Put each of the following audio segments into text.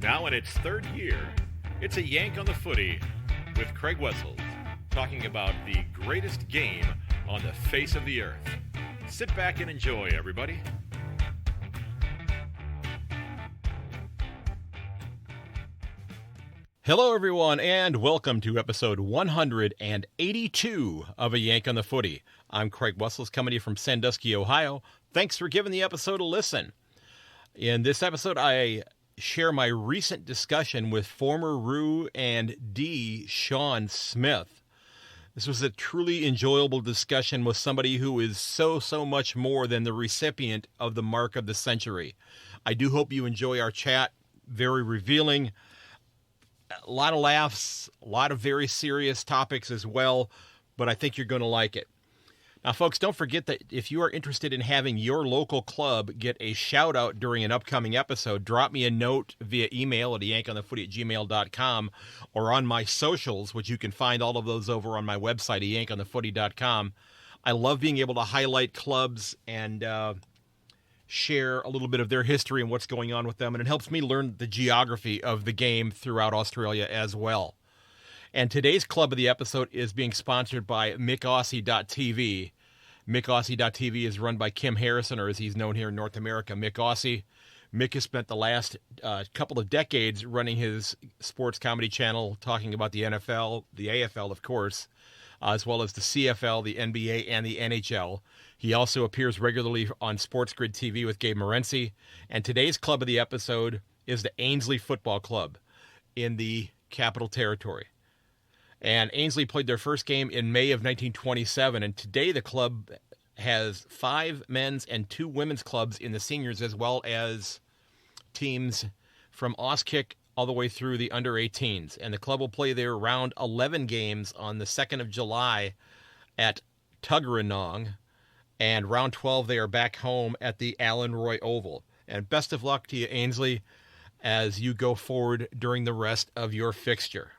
Now in its third year, it's a Yank on the Footy with Craig Wessels, talking about the greatest game on the face of the earth. Sit back and enjoy, everybody. Hello, everyone, and welcome to episode 182 of A Yank on the Footy. I'm Craig Wessels, coming to you from Sandusky, Ohio. Thanks for giving the episode a listen. In this episode, I share my recent discussion with former Roo and Dee Shaun Smith. This was a truly enjoyable discussion with somebody who is so much more than the recipient of the Mark of the Century. I do hope you enjoy our chat. Very revealing. A lot of laughs, a lot of very serious topics as well, but I think you're going to like it. Now, folks, don't forget that if you are interested in having your local club get a shout-out during an upcoming episode, drop me a note via email at yankonthefooty@gmail.com or on my socials, which you can find all of those over on my website, yankonthefooty.com. I love being able to highlight clubs and share a little bit of their history and what's going on with them, and it helps me learn the geography of the game throughout Australia as well. And today's club of the episode is being sponsored by MickAussie.tv. MickAussie.tv is run by Kim Harrison, or as he's known here in North America, Mick Aussie. Mick has spent the last couple of decades running his sports comedy channel, talking about the NFL, the AFL, of course, as well as the CFL, the NBA, and the NHL. He also appears regularly on Sports Grid TV with Gabe Morency. And today's club of the episode is the Ainslie Football Club in the Capital Territory. And Ainslie played their first game in May of 1927, and today the club has 5 men's and 2 women's clubs in the seniors, as well as teams from Auskick all the way through the under-18s. And the club will play their round 11 games on the 2nd of July at Tuggeranong, and round 12 they are back home at the Alan Roy Oval. And best of luck to you, Ainslie, as you go forward during the rest of your fixture.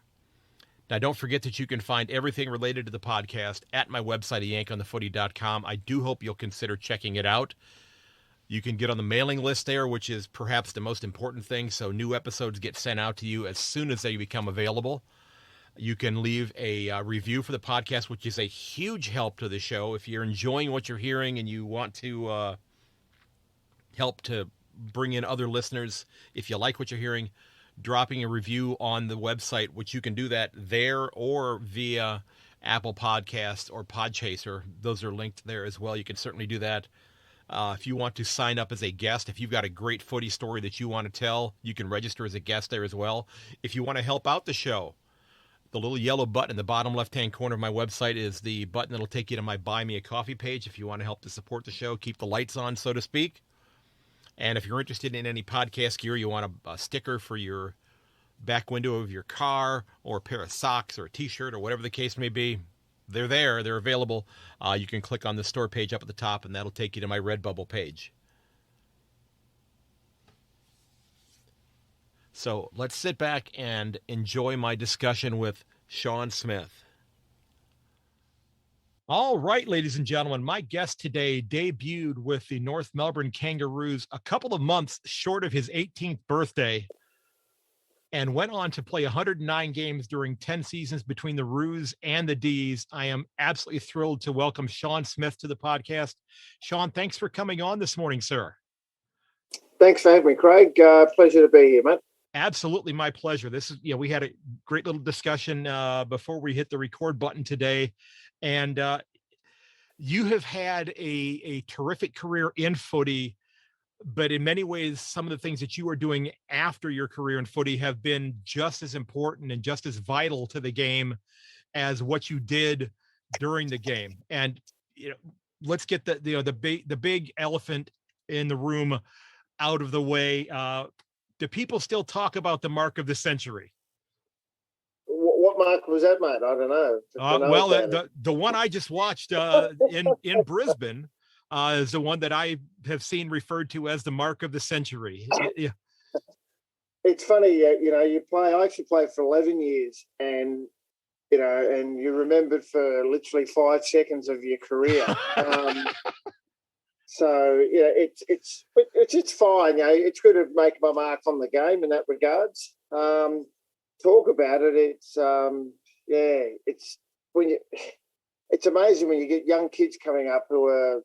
Now, don't forget that you can find everything related to the podcast at my website, yankonthefooty.com. I do hope you'll consider checking it out. You can get on the mailing list there, which is perhaps the most important thing, so new episodes get sent out to you as soon as they become available. You can leave a review for the podcast, which is a huge help to the show. If you're enjoying what you're hearing and you want to help to bring in other listeners, if you like what you're hearing, dropping a review on the website, which you can do that there or via Apple Podcasts or Podchaser. Those are linked there as well. You can certainly do that. If you want to sign up as a guest, if you've got a great footy story that you want to tell, you can register as a guest there as well. If you want to help out the show, the little yellow button in the bottom left-hand corner of my website is the button that'll take you to my Buy Me a Coffee page if you want to help to support the show, keep the lights on, so to speak. And if you're interested in any podcast gear, you want a sticker for your back window of your car or a pair of socks or a t-shirt or whatever the case may be, they're there. They're available. You can click on the store page up at the top, and that'll take you to my Redbubble page. So let's sit back and enjoy my discussion with Shaun Smith. All right, ladies and gentlemen, my guest today debuted with the North Melbourne Kangaroos a couple of months short of his 18th birthday and went on to play 109 games during 10 seasons between the Roos and the Dees. I am absolutely thrilled to welcome Shaun Smith to the podcast. Shaun, thanks for coming on this morning, sir. Thanks for having me, Craig. Pleasure to be here, mate. Absolutely, my pleasure. This is, we had a great little discussion before we hit the record button today. And you have had a terrific career in footy, but in many ways, some of the things that you are doing after your career in footy have been just as important and just as vital to the game as what you did during the game. And let's get the big elephant in the room out of the way. Do people still talk about the Mark of the Century? What mark was that, mate? I don't know. The one I just watched in Brisbane is the one that I have seen referred to as the Mark of the Century. Yeah. It's funny, I actually played for 11 years, and you're remembered for literally 5 seconds of your career. So yeah, it's fine. You know, it's good to make my mark on the game in that regards. Talk about it. It's when you. It's amazing when you get young kids coming up who are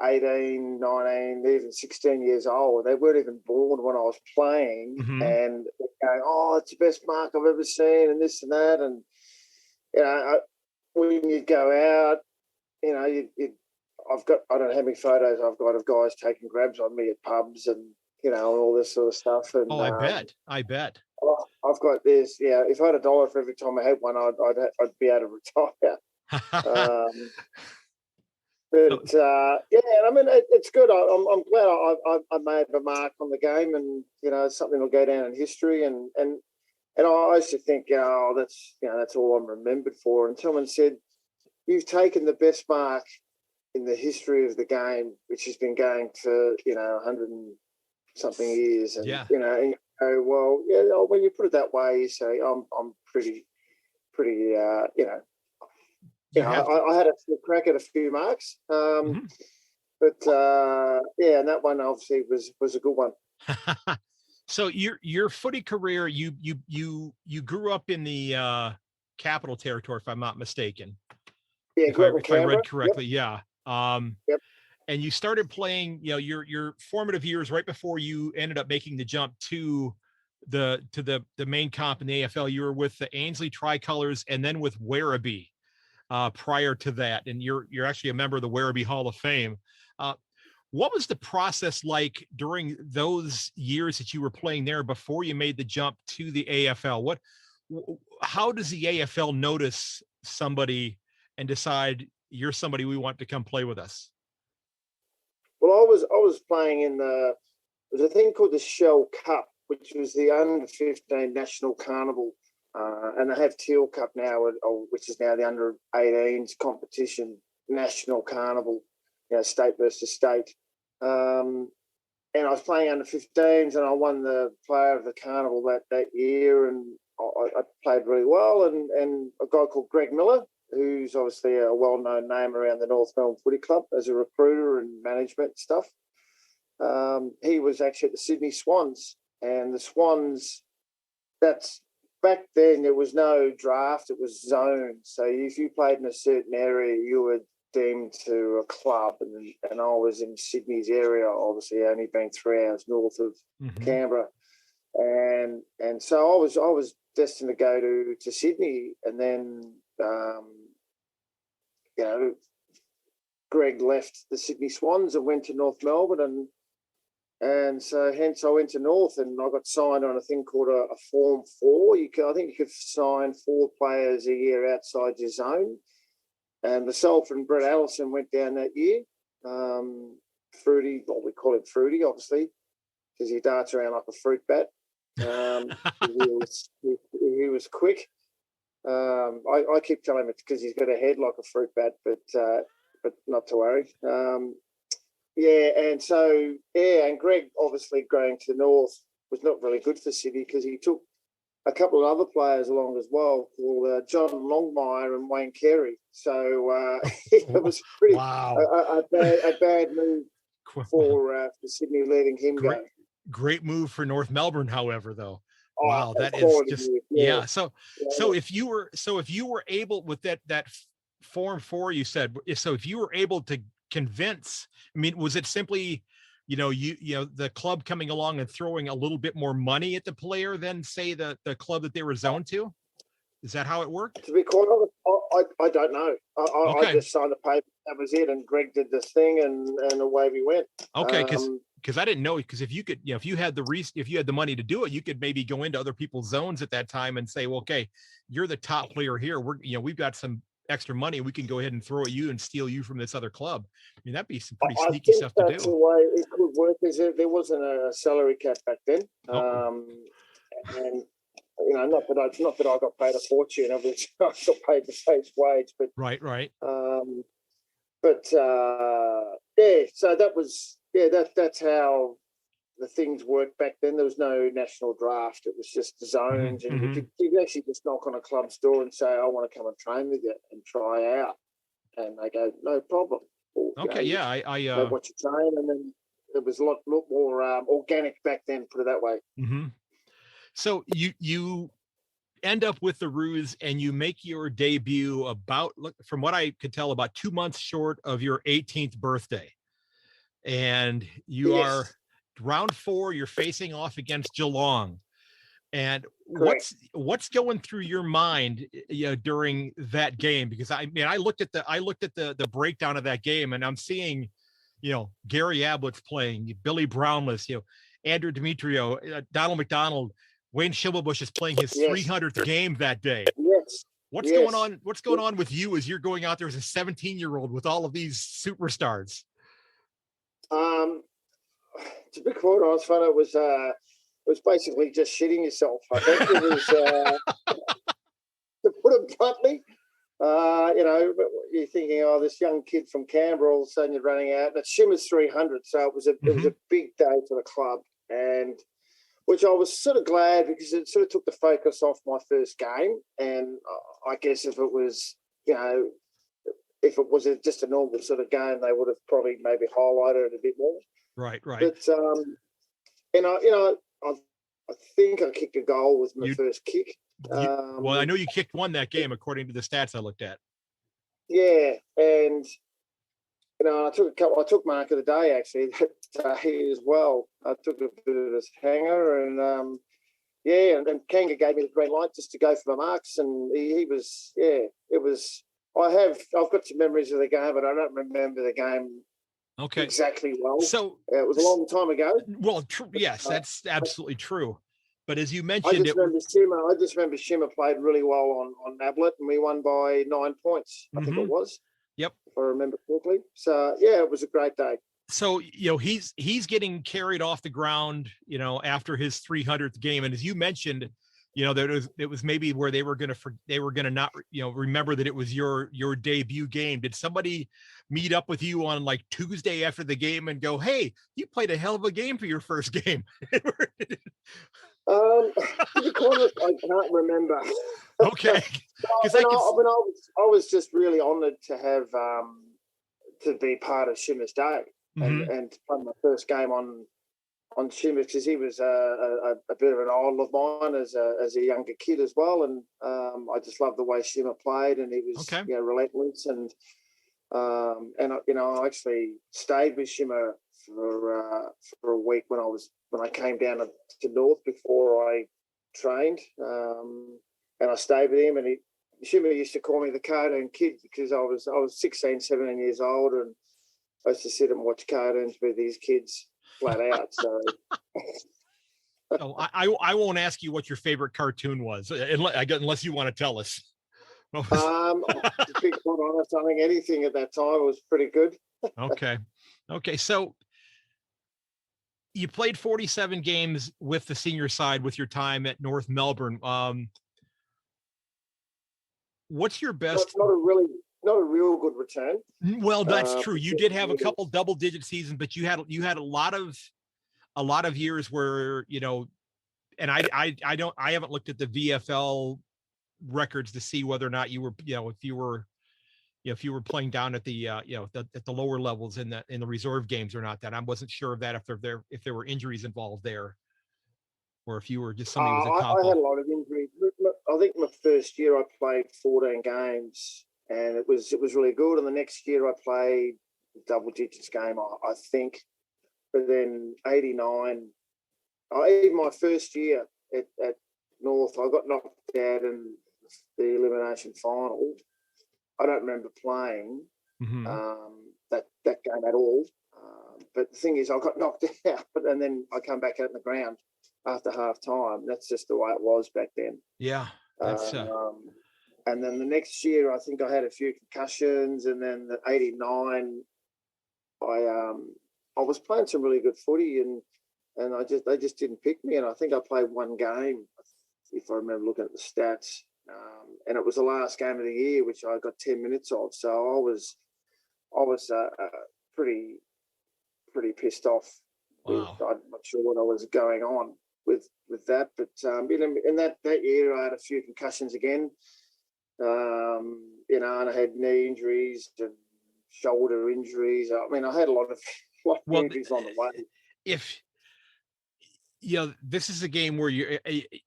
18, 19, even 16 years old. They weren't even born when I was playing, and they're going, "Oh, it's the best mark I've ever seen," and this and that. And you know, when you go out, you know, I don't know how many photos I've got of guys taking grabs on me at pubs and you know all this sort of stuff. And I bet. I've got this. Yeah, if I had $1 for every time I had one, I'd be able to retire. But I mean, it's good. I'm glad I made a mark on the game, and you know, it's something will go down in history. And I used to think, oh, that's all I'm remembered for. And someone said, you've taken the best mark in the history of the game, which has been going for 100 and something years. And you know, and you go, well, yeah, when you put it that way, you say I'm pretty, I had a crack at a few marks, but and that one obviously was a good one. So your footy career, you grew up in the Capital Territory, if I'm not mistaken. Yeah, if I read correctly, yep. And you started playing, you know, your formative years right before you ended up making the jump to the main comp in the AFL. You were with the Ainsley Tricolors and then with Werribee prior to that, and you're actually a member of the Werribee Hall of Fame. What was the process like during those years that you were playing there before you made the jump to the AFL? How does the AFL notice somebody and decide you're somebody we want to come play with us? Well, I was playing in there's a thing called the Shell Cup, which was the under-15 national carnival, and they have Teal Cup now, which is now the under-18s competition national carnival, you know, state versus state. And I was playing under-15s, and I won the player of the carnival that year, and I played really well. And a guy called Greg Miller, who's obviously a well-known name around the North Melbourne Footy Club as a recruiter and management stuff. He was actually at the Sydney Swans, and the Swans, that's back then there was no draft, it was zoned. So if you played in a certain area, you were deemed to a club, and I was in Sydney's area, obviously only being 3 hours north of Canberra. And so I was destined to go to Sydney, and then Greg left the Sydney Swans and went to North Melbourne, and so hence I went to North, and I got signed on a thing called a Form 4. I think you could sign 4 players a year outside your zone, and myself and Brett Allison went down that year. Fruity, well, we call it Fruity, obviously, because he darts around like a fruit bat. He was quick. I keep telling him it's because he's got a head like a fruit bat, but not to worry. And so and Greg obviously going to the North was not really good for City because he took a couple of other players along as well, called John Longmire and Wayne Carey. So it was pretty a bad move for Sydney letting him go. Great move for North Melbourne, however, though. Oh, wow, that is just So if you were able with that Form 4, you said, so if you were able to convince, I mean, was it simply, you know, the club coming along and throwing a little bit more money at the player than say the club that they were zoned to? Is that how it worked? To be quite honest, I don't know. I just signed the paper. That was it. And Greg did this thing, and away we went. Okay, because I didn't know, because if you could, if you had the money to do it, you could maybe go into other people's zones at that time and say, well, okay, you're the top player here. We've got some extra money. We can go ahead and throw at you and steal you from this other club. I mean, that'd be some pretty sneaky stuff to do. That's the way it could work. There wasn't a salary cap back then, and you know, not that I got paid a fortune. Obviously, I got paid the base wage, but right. So that was that's how the things worked back then. There was no national draft. It was just zones, and you could actually just knock on a club's door and say, I want to come and train with you and try out. And they go, no problem. Or, Okay, yeah, I what you train, and then it was a lot more organic back then. Put it that way. mm-hmm. So you end up with the Roos and you make your debut from what I could tell, about 2 months short of your 18th birthday. And you are Yes, round 4, you're facing off against Geelong. And correct. what's going through your mind, during that game? Because I mean, I looked at the breakdown of that game, and I'm seeing, Gary Ablett's playing, Billy Brownless, Andrew Demetrio, Donald McDonald, Wayne Schimmelbusch is playing his Yes, 300th game that day. yes, What's going yes. on? What's going on with you as you're going out there as a 17-year-old with all of these superstars? To be quite honest, fun. It was basically just shitting yourself. I think it was, to put it bluntly. You're thinking, oh, this young kid from Canberra, all of a sudden you're running out. And it's Shimmer's 300, so it was a big day for the club, and which I was sort of glad, because it sort of took the focus off my first game. And I guess if it was, just a normal sort of game, they would have probably maybe highlighted it a bit more. Right. But I think I kicked a goal with my first kick. Well, I know you kicked one that game, according to the stats I looked at. Yeah, and I took mark of the day actually that day as well. I took a bit of this hanger, and and Kanga gave me the green light just to go for my marks, and he was, it was. I've got some memories of the game, but I don't remember the game exactly well. So it was a long time ago. Well, yes, that's absolutely true. But as you I mentioned, just remember Shimmer played really well on Ablett, and we won by 9 points. I think it was. Yep, if I remember correctly. So it was a great day. So he's getting carried off the ground, after his 300th game, and as you mentioned, that it was maybe where they were going to not remember that it was your debut game. Did somebody meet up with you on like Tuesday after the game and go, "Hey, you played a hell of a game for your first game"? To be honest, I can't remember. Okay, because I was just really honoured to have to be part of Shimmer's day, and to play my first game on Shimmer, because he was a bit of an idol of mine as a younger kid as well, and I just loved the way Shimmer played, and he was relentless, and I actually stayed with Shimmer for a week when I came down to North before I trained, and I stayed with him, and Shimmer used to call me the cartoon kid, because I was 16, 17 years old, and I used to sit and watch cartoons with these kids flat out. So I won't ask you what your favorite cartoon was, unless you want to tell us. To be quite honest, I think anything at that time was pretty good. Okay. So you played 47 games with the senior side with your time at North Melbourne. What's your best? Not a real good return. Well, that's true. You did have a couple double-digit seasons, but you had a lot of years where, and I haven't looked at the VFL records to see whether or not you were, if you were playing down at the at the lower levels in the reserve games or not. That I wasn't sure of that, if there were injuries involved there, or if you were just somebody who was a I had a lot of injuries. I think my first year I played 14 games, and it was really good. And the next year I played double digits game, I think. But then 89, even my first year at North, I got knocked out in the elimination final. I don't remember playing that game at all. But the thing is, I got knocked out, and then I come back out in the ground after half time. That's just the way it was back then. Yeah. And then the next year, I think I had a few concussions, and then the 89, I was playing some really good footy, and they just didn't pick me. And I think I played one game, if I remember looking at the stats, and it was the last game of the year, which I got 10 minutes of. So I was pretty pissed off. Wow. I'm not sure what I was going on with that, but in that year I had a few concussions again, and I had knee injuries and shoulder injuries. I mean, I had a lot of injuries on the way. If this is a game where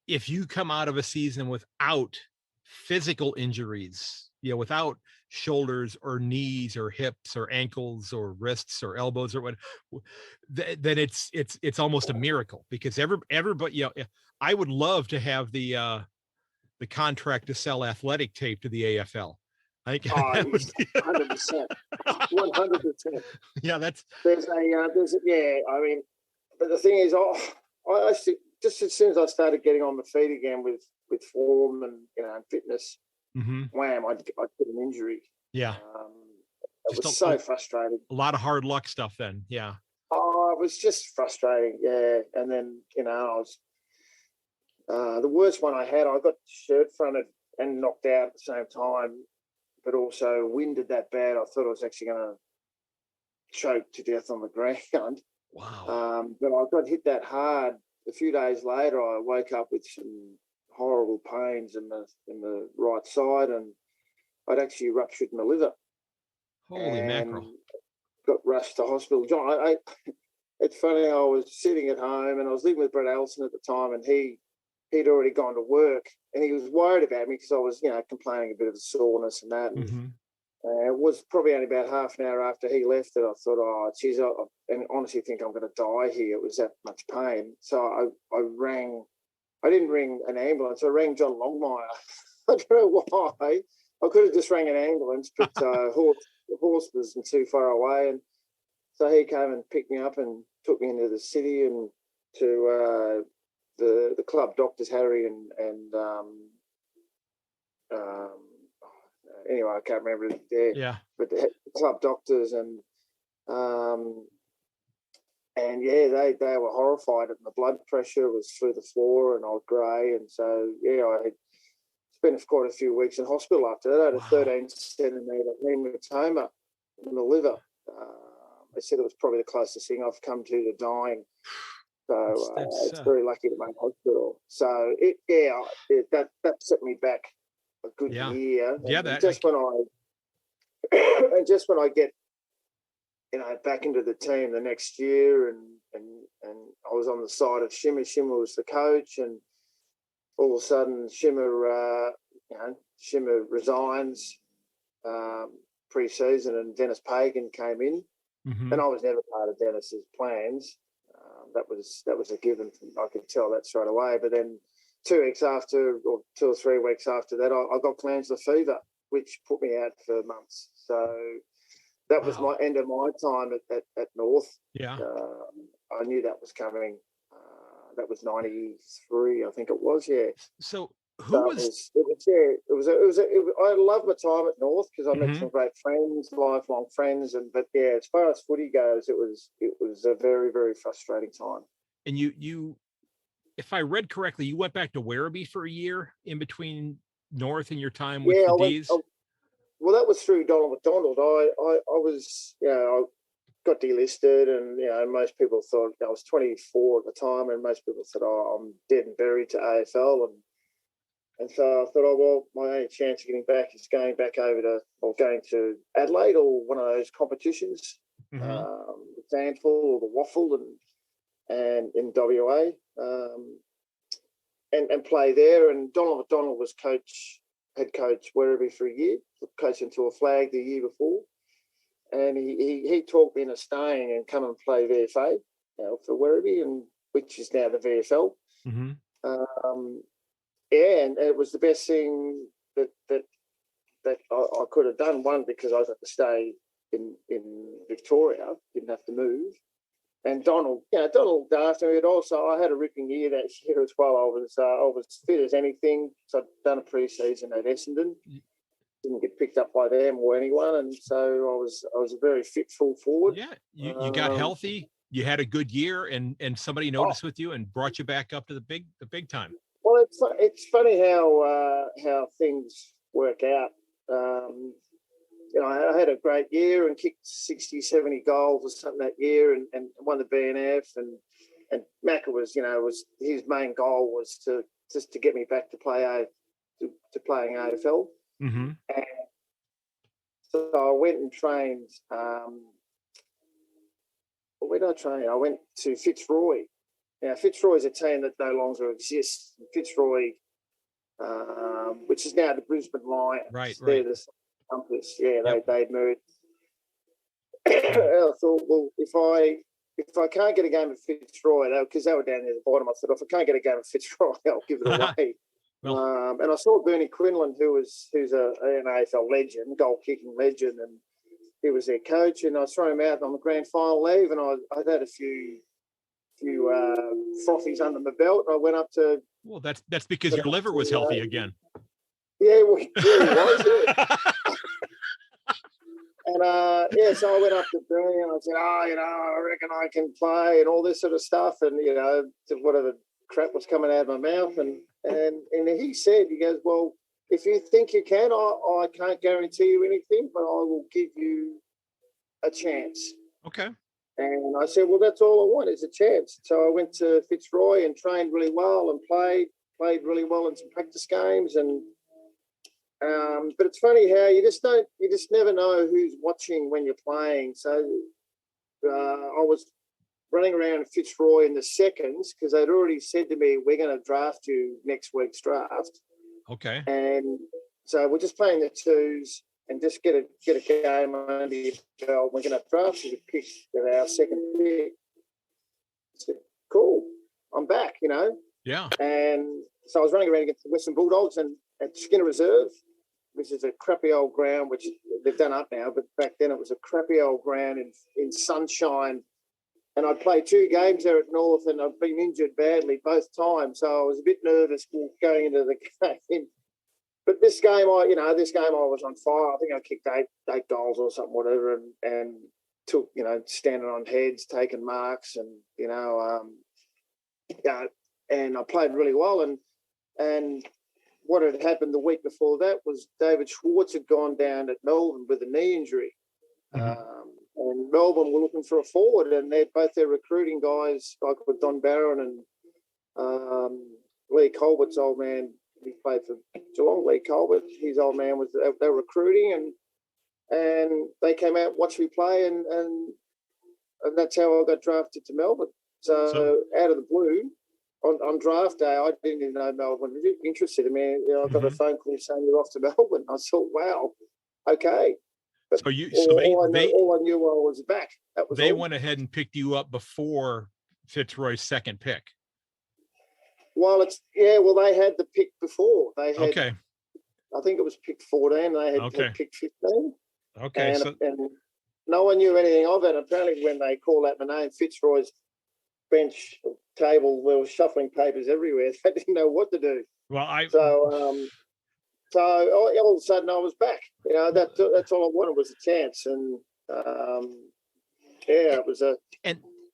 if you come out of a season without physical injuries, without shoulders or knees or hips or ankles or wrists or elbows or what, then it's almost a miracle, because everybody, I would love to have the contract to sell athletic tape to the AFL. I think 100%. 100%. Yeah, there's I mean, but the thing is, I just as soon as I started getting on my feet again with form and and fitness, wham, I'd get an injury. Yeah, it was so frustrating. A lot of hard luck stuff then. Yeah. Oh, it was just frustrating. Yeah, and then I was the worst one I had. I got shirt fronted and knocked out at the same time, but also winded that bad. I thought I was actually going to choke to death on the ground. Wow. But I got hit that hard. A few days later, I woke up with some horrible pains in the right side, and I'd actually ruptured my liver. Holy mackerel! Got rushed to hospital. John, it's funny. I was sitting at home, and I was living with Brett Allison at the time, and he'd already gone to work, and he was worried about me because I was, complaining a bit of the soreness and that. And it was probably only about half an hour after he left that I thought, oh, geez, I honestly think I'm going to die here. It was that much pain. So I didn't ring an ambulance. I rang John Longmire. I don't know why. I could have just rang an ambulance, but the horse wasn't too far away. And so he came and picked me up and took me into the city and to the club doctors, Harry and anyway, I can't remember it there. Yeah. But the club doctors and yeah, they were horrified, and the blood pressure was through the floor, and I was grey, and so I had spent quite a few weeks in hospital after that. I had a 13 centimetre hematoma in the liver. They said it was probably the closest thing I've come to dying. So it's very lucky to make hospital. So that set me back a good year. Yeah, and just when I get back into the team the next year, and I was on the side of Shimmer. Shimmer was the coach, and all of a sudden Shimmer resigns pre-season, and Dennis Pagan came in, and I was never part of Dennis's plans. That was a given. I could tell that straight away. But then 2 weeks after, or 2 or 3 weeks after that, I got glandular fever, which put me out for months. So that was my end of my time at North. Yeah. I knew that was coming. That was 93, I think it was. Yeah. So I love my time at North because I met some great friends, lifelong friends, but as far as footy goes, it was a very, very frustrating time. And you, if I read correctly, you went back to Werribee for a year in between North and your time with the D's. Well, that was through Donald McDonald. I was, I got delisted, and most people thought I was 24 at the time, and most people said, "Oh, I'm dead and buried to AFL." And so I thought, oh, well, my only chance of getting back is going to Adelaide or one of those competitions, the Sandful or the Waffle, and in WA, and play there. And Donald McDonald was head coach Werribee for a year, coached into a flag the year before, and he talked me into staying and come and play VFA for Werribee, and which is now the VFL. And it was the best thing that I could have done. One, because I got to stay in Victoria, didn't have to move. And Donald after me, but also I had a ripping year that year as well. I was fit as anything. So I'd done a pre-season at Essendon, didn't get picked up by them or anyone, and so I was a very fit full forward. Yeah, you got healthy. You had a good year, and somebody noticed with you and brought you back up to the big time. Well, it's funny how things work out. I had a great year and kicked 60, 70 goals or something that year, and won the BNF. And Macca was his main goal was to get me back to playing AFL. So I went and trained. Where did I train? I went to Fitzroy. Now, Fitzroy is a team that no longer exists. Fitzroy, which is now the Brisbane Lions. Right. They're the Compass. Yeah, Yep. they merged. I thought, well, if I can't get a game at Fitzroy, because they were down near the bottom, I thought, if I can't get a game at Fitzroy, I'll give it away. Well, and I saw Bernie Quinlan, who's an AFL legend, goal-kicking legend, and he was their coach, and I was throwing him out on the grand final leave, and I'd had a few frothies under my belt, and I went up to... Well, that's because your liver was healthy again. Yeah, well, it was, yeah. And, so I went up to Bernie and I said, I reckon I can play and all this sort of stuff. And, whatever crap was coming out of my mouth. And he said, he goes, well, if you think you can, I can't guarantee you anything, but I will give you a chance. Okay. And I said, well, that's all I want is a chance. So I went to Fitzroy and trained really well and played really well in some practice games. And but it's funny how you just never know who's watching when you're playing. So I was running around Fitzroy in the seconds because they'd already said to me, we're going to draft you next week's draft. Okay. And so we're just playing the twos and just get a game under your belt. We're going to draft you to pick our second pick. I said, cool, I'm back, Yeah. And so I was running around against the Western Bulldogs and at Skinner Reserve, which is a crappy old ground, which they've done up now, but back then it was a crappy old ground in sunshine. And I'd played 2 games there at North and I've been injured badly both times. So I was a bit nervous going into the game. But this game, I was on fire. I think I kicked eight goals or something, whatever, and took, standing on heads, taking marks, and and I played really well. And what had happened the week before that was David Schwartz had gone down at Melbourne with a knee injury, and Melbourne were looking for a forward, and both their recruiting guys, like with Don Barron and Lee Colbert's old man. He played for Geelong, Lee Colbert. His old man they were recruiting, and they came out and watched me play, and that's how I got drafted to Melbourne. So out of the blue, on draft day, I didn't even know Melbourne was interested in me. I got a phone call saying you're off to Melbourne. I thought, wow, okay. But all I knew I was back. That was they all. Went ahead and picked you up before Fitzroy's second pick. Well, they had the pick before. They had, okay. I think it was pick 14. They had pick 15. Okay. And no one knew anything of it. Apparently, when they called out my name, Fitzroy's bench table, there were shuffling papers everywhere. They didn't know what to do. Well, so all of a sudden I was back. That's all I wanted was a chance. And it was a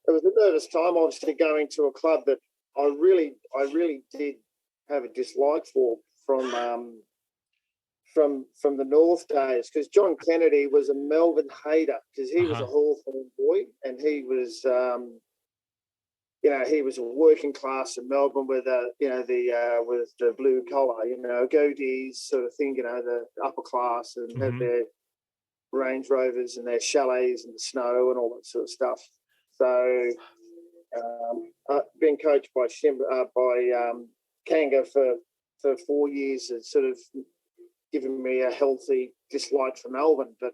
nervous time. Obviously, going to a club that I really did have a dislike for from the North days, because John Kennedy was a Melbourne hater because he was a Hawthorn boy, and he was he was a working class in Melbourne with with the blue collar, goatees sort of thing, the upper class, and had their Range Rovers and their chalets in the snow and all that sort of stuff. So being coached by Kanga for 4 years has sort of given me a healthy dislike for Melbourne. But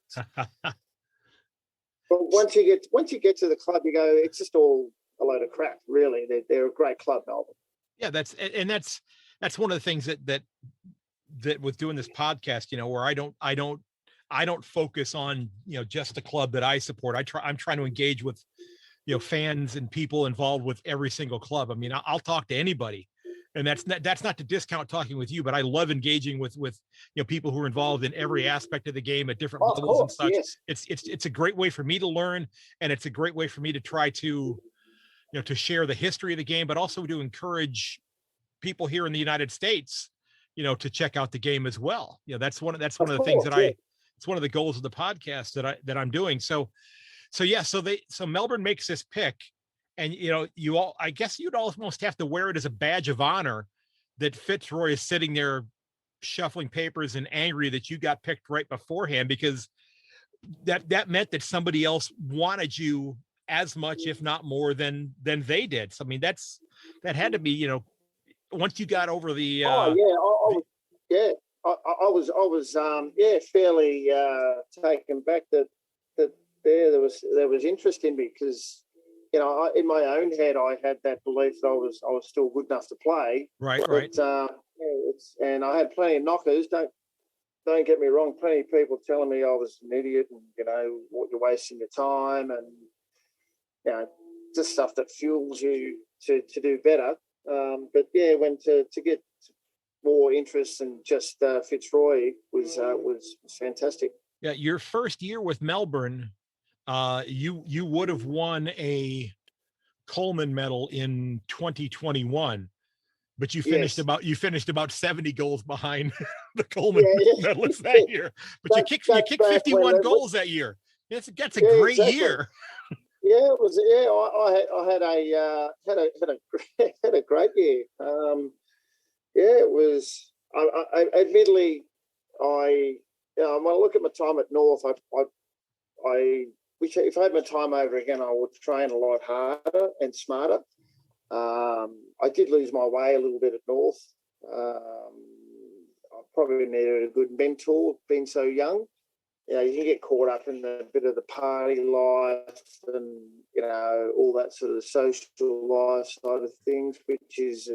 once you get to the club, you go, it's just all a load of crap. Really, they're a great club, Melbourne. Yeah, that's one of the things that with doing this podcast, where I don't focus on just the club that I support. I'm trying to engage with fans and people involved with every single club. I mean, I'll talk to anybody, and that's not to discount talking with you, but I love engaging with people who are involved in every aspect of the game at different levels and such. Yes. It's a great way for me to learn, and it's a great way for me to try to to share the history of the game, but also to encourage people here in the United States to check out the game as well. That's one of the things that it's one of the goals of the podcast that I'm doing. So Melbourne makes this pick, and I guess you'd almost have to wear it as a badge of honor that Fitzroy is sitting there shuffling papers and angry that you got picked right beforehand, because that meant that somebody else wanted you as much, if not more than they did. So I mean, that had to be, once you got over the I was fairly taken back that there was interest in me, because in my own head I had that belief that I was still good enough to play. Right. And I had plenty of knockers. Don't get me wrong. Plenty of people telling me I was an idiot and what, you're wasting your time, and just stuff that fuels you to do better. But yeah, when to get more interest than just Fitzroy was fantastic. Yeah, your first year with Melbourne, you would have won a Coleman medal in 2021, but you finished about 70 goals behind the Coleman medalist that year. But you kicked 51 goals that year. That's a great year. Yeah, it was. Yeah, I had a great year. It was. I admittedly, when I look at my time at North, if I had my time over again, I would train a lot harder and smarter. I did lose my way a little bit at North. I probably needed a good mentor, being so young. You can get caught up in a bit of the party life and all that sort of social life side of things, which is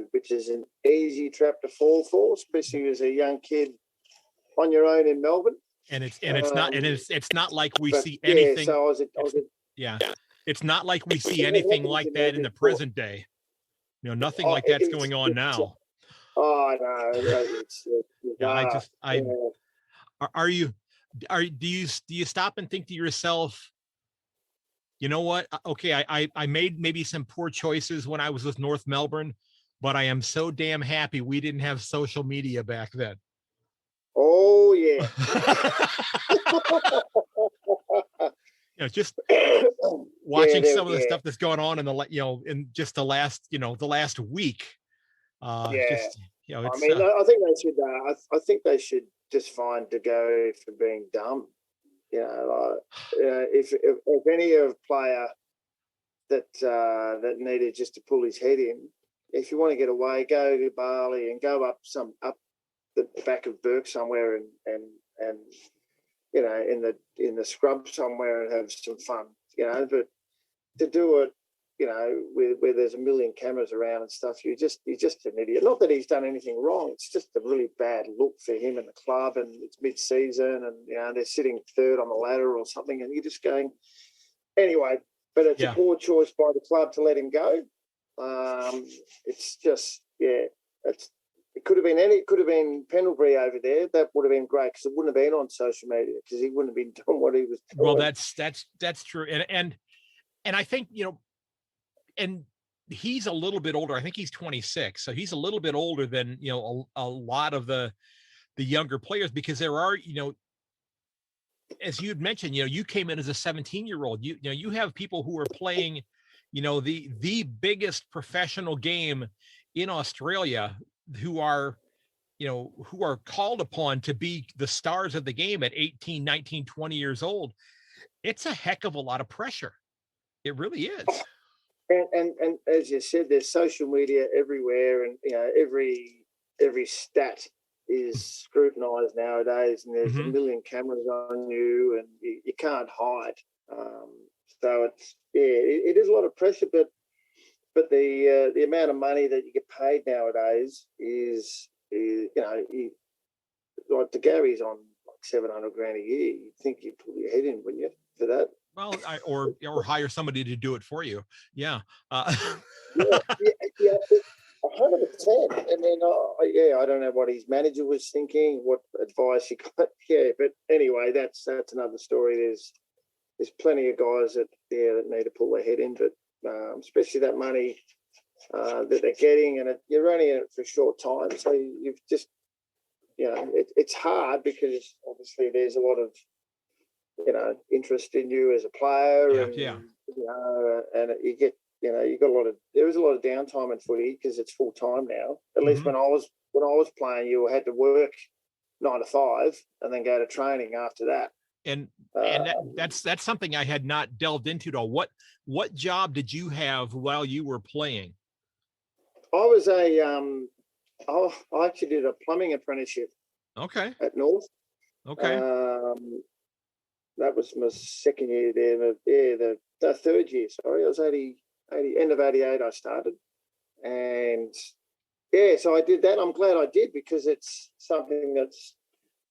an easy trap to fall for, especially as a young kid on your own in Melbourne. And it's not like we see anything. Yeah, so it's not like we see anything like that in the present day. Nothing like that's going on now. Oh no, do you stop and think to yourself, you know what? Okay, I made maybe some poor choices when I was with North Melbourne, but I am so damn happy we didn't have social media back then. Oh yeah. Just watching some of the stuff that's going on in just the last week. It's, I think they should. I think they should just fine to go for being dumb. If any of player that needed just to pull his head in, if you want to get away, go to Bali and go up the back of Burke somewhere and in the scrub somewhere and have some fun. But to do it, where there's a million cameras around and stuff, you're just an idiot. Not that he's done anything wrong. It's just a really bad look for him and the club, and it's mid-season and they're sitting third on the ladder or something, and you're just going, anyway, but it's a poor choice by the club to let him go. It's just, it could have been Pendlebury over there. That would have been great, because it wouldn't have been on social media, because he wouldn't have been doing what he was doing. Well, that's true. And I think, and he's a little bit older. I think he's 26. So he's a little bit older than, a lot of the younger players, because there are, as you'd mentioned, you came in as a 17-year-old, you have people who are playing, the biggest professional game in Australia, who are called upon to be the stars of the game at 18, 19, 20 years old. It's a heck of a lot of pressure. It really is. And as you said, there's social media everywhere, and every stat is scrutinized nowadays, and there's a million cameras on you, and you can't hide. So it is a lot of pressure, but the amount of money that you get paid nowadays is like the Gary's on like $700,000 a year. You'd think you'd pull your head in, wouldn't you, for that? Well, or hire somebody to do it for you. Yeah. 100%. And then, I don't know what his manager was thinking, what advice he got. Yeah, but anyway, that's another story. There's plenty of guys that need to pull their head in, but especially that money that they're getting, and you're only in it for a short time, so you've just, it's hard, because obviously there's a lot of interest in you as a player, and you get, you got there is a lot of downtime in footy, because it's full time now. At least when I was playing, you had to work 9 to 5 and then go to training after that. And Uh, that's something I had not delved into at all. What job did you have while you were playing? I was I actually did a plumbing apprenticeship Okay. at North. Okay. That was my second year there. The third year, sorry. I was 80 end of 88 I started. And yeah, so I did that. I'm glad I did because it's something that's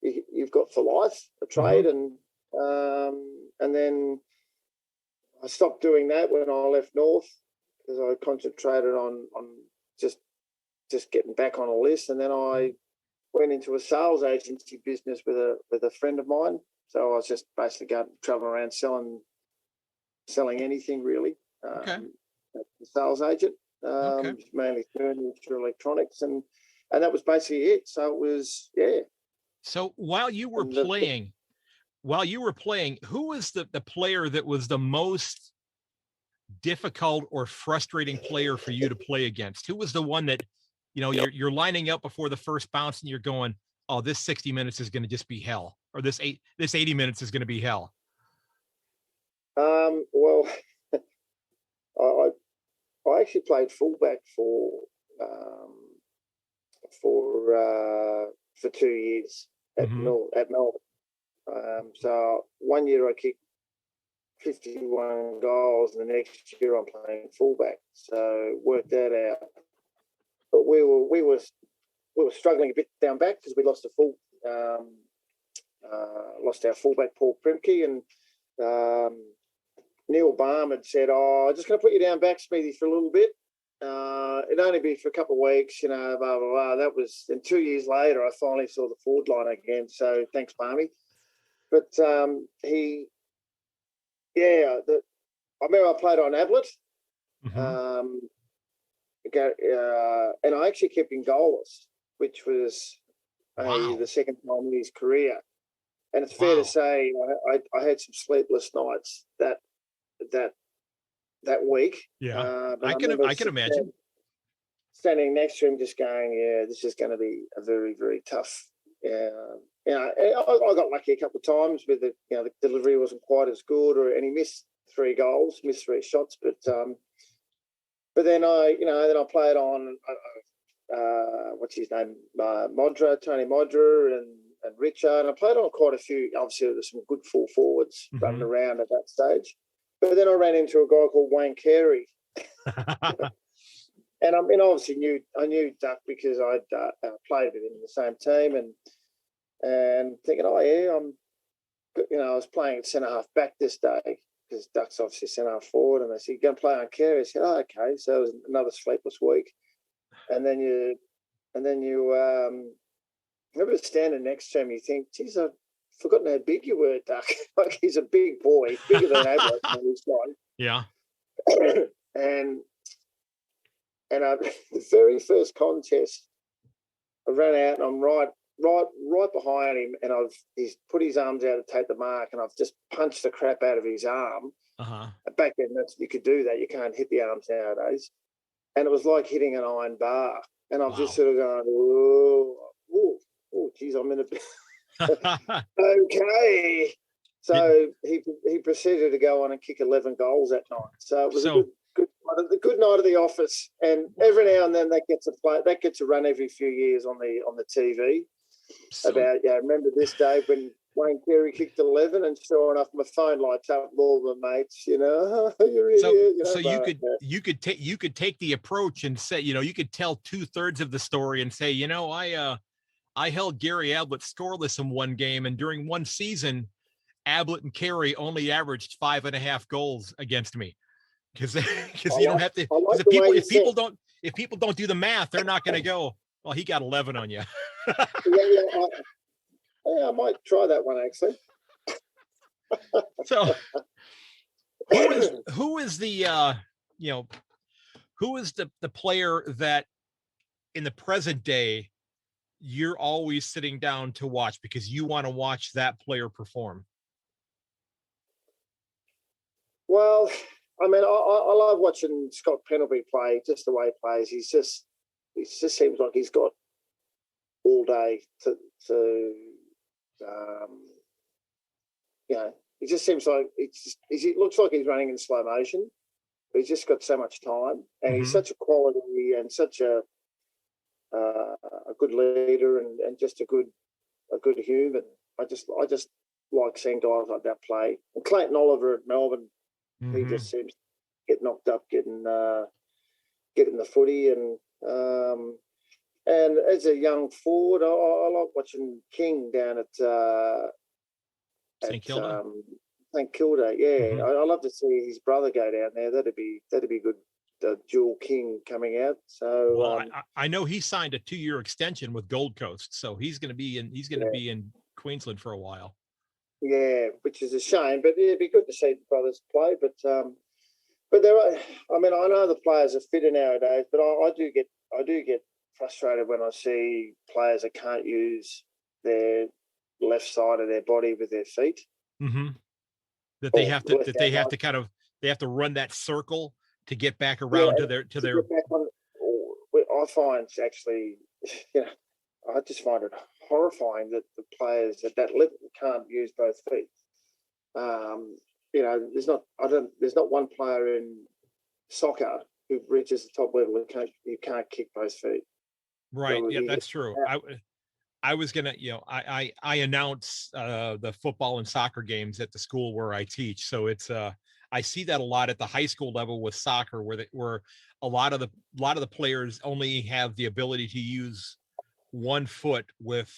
you've got for life, a trade. And then I stopped doing that when I left North because I concentrated on just getting back on a list. And then I went into a sales agency business with a friend of mine. So I was just basically traveling around selling anything really. Okay. The sales agent, Okay. mainly furniture, electronics, and that was basically it. So it was So while you were playing, who was the player that was the most difficult or frustrating player for you to play against? Who was the one that, you're lining up before the first bounce and you're going, oh, this 60 minutes is going to just be hell, or this 80 minutes is going to be hell? Well, I I actually played fullback um, for 2 years at Melbourne. So one year I kicked 51 goals, and the next year I'm playing fullback. So worked that out. But we were struggling a bit down back because we lost lost our fullback Paul Primke, and Neil Barm had said, "Oh, I'm just going to put you down back, Smithy, for a little bit. It'd only be for a couple of weeks, blah blah blah." That was, and 2 years later, I finally saw the forward line again. So thanks, Barmy. But I remember I played on Ablett. And I actually kept him goalless, which was the second time in his career. And it's fair to say I had some sleepless nights that week. Yeah, I can imagine. Standing next to him, just going, "Yeah, this is going to be a very, very tough." I got lucky a couple of times with the delivery wasn't quite as good, and he missed 3 goals, missed 3 shots, but then I played on what's his name, Tony Modra and Richard, and I played on quite a few. Obviously, there's some good full forwards running around at that stage. But then I ran into a guy called Wayne Carey, and obviously I knew Duck because I'd played with him in the same team, and thinking, oh yeah, I was playing at centre half back this day, because Duck's obviously centre half forward, and they said, "You're going to play on Carey." I said, "Oh, okay." So it was another sleepless week, and then you remember standing next to him. You think, "Geez, I've forgotten how big you were, Duck." Like, he's a big boy, bigger than Ablett when he's gone. Yeah. and the very first contest, I ran out and I'm right behind him, and he's put his arms out to take the mark, and I've just punched the crap out of his arm. Back then, you could do that. You can't hit the arms nowadays, and it was like hitting an iron bar. And I've just sort of gone, oh, geez, I'm in a okay. So he proceeded to go on and kick 11 goals that night. So it was a good night at the office. And every now and then that gets to run every few years on the TV. Remember this day when Wayne Carey kicked 11, and sure enough, my phone lights up with all the mates. You're idiot. So you could take the approach and say, you could tell 2/3 of the story and say, I held Gary Ablett scoreless in one game, and during one season, Ablett and Carey only averaged 5.5 goals against me, because you don't have to. If people don't do the math, they're not going to go, well, he got 11 on you. I might try that one, actually. So who is the player that in the present day you're always sitting down to watch because you want to watch that player perform? Well, I mean, I love watching Scott Pendlebury play, just the way he plays. He just seems like he's got all day to he just seems like it looks like he's running in slow motion. But he's just got so much time, and he's such a quality and such a good leader and just a good human. I just like seeing guys like that play. And Clayton Oliver at Melbourne, he just seems to get knocked up getting the footy, and as a young forward, I like watching King down at St Kilda. St Kilda, yeah. I love to see his brother go down there. That'd be good. The dual King coming out. So, well, I know he signed a 2-year extension with Gold Coast, so he's going to be in Queensland for a while. Yeah, which is a shame, but it'd be good to see the brothers play. But there are. I mean, I know the players are fitter nowadays, but I do get frustrated when I see players that can't use their left side of their body with their feet. That they have to run that circle to get back around to their. Get back on, I find actually, I just find it horrifying that the players at that level can't use both feet. There's not one player in soccer who reaches the top level who can't kick both feet. Right. So, yeah, that's true. I was gonna, I announce the football and soccer games at the school where I teach. So it's I see that a lot at the high school level with soccer, where a lot of the players only have the ability to use one foot with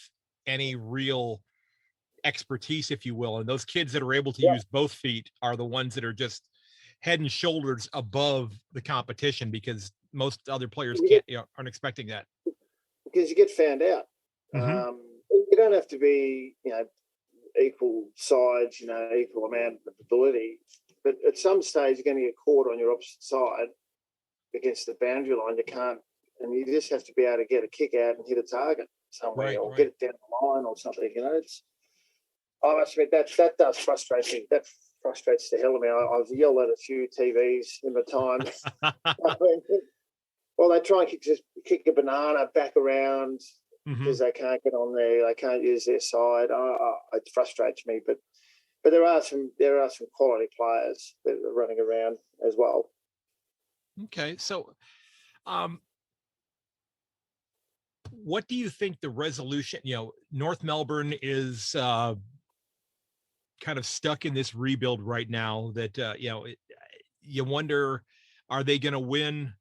any real expertise, if you will. And those kids that are able to use both feet are the ones that are just head and shoulders above the competition, because most other players aren't expecting that. Because you get found out. You don't have to be, equal sides, equal amount of ability. But at some stage, you're going to get caught on your opposite side against the boundary line. You can't, and you just have to be able to get a kick out and hit a target somewhere, or get it down the line or something. I must admit that does frustrate me. That frustrates the hell of me. I've yelled at a few TVs in the time. Well, they try and kick a banana back around because they can't get on there. They can't use their side. It frustrates me, but there are some quality players that are running around as well. Okay, so what do you think the resolution? North Melbourne is kind of stuck in this rebuild right now. That you wonder, are they going to win?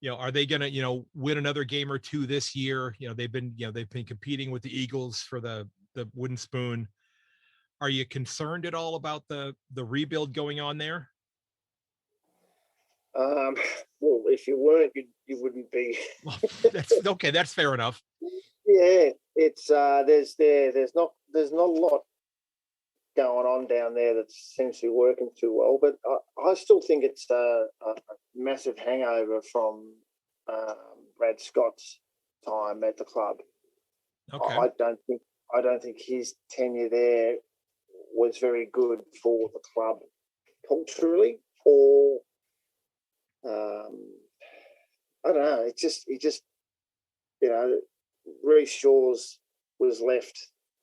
Are they going to win another game or two this year? They've been competing with the Eagles for the wooden spoon. Are you concerned at all about the rebuild going on there? Well, if you weren't, you wouldn't be. Well, that's okay. That's fair enough. Yeah, it's there's not a lot going on down there that seems to be working too well, but I still think it's a massive hangover from Brad Scott's time at the club. Okay. I don't think his tenure there was very good for the club culturally, or I don't know. He just Reece Shaw's was left.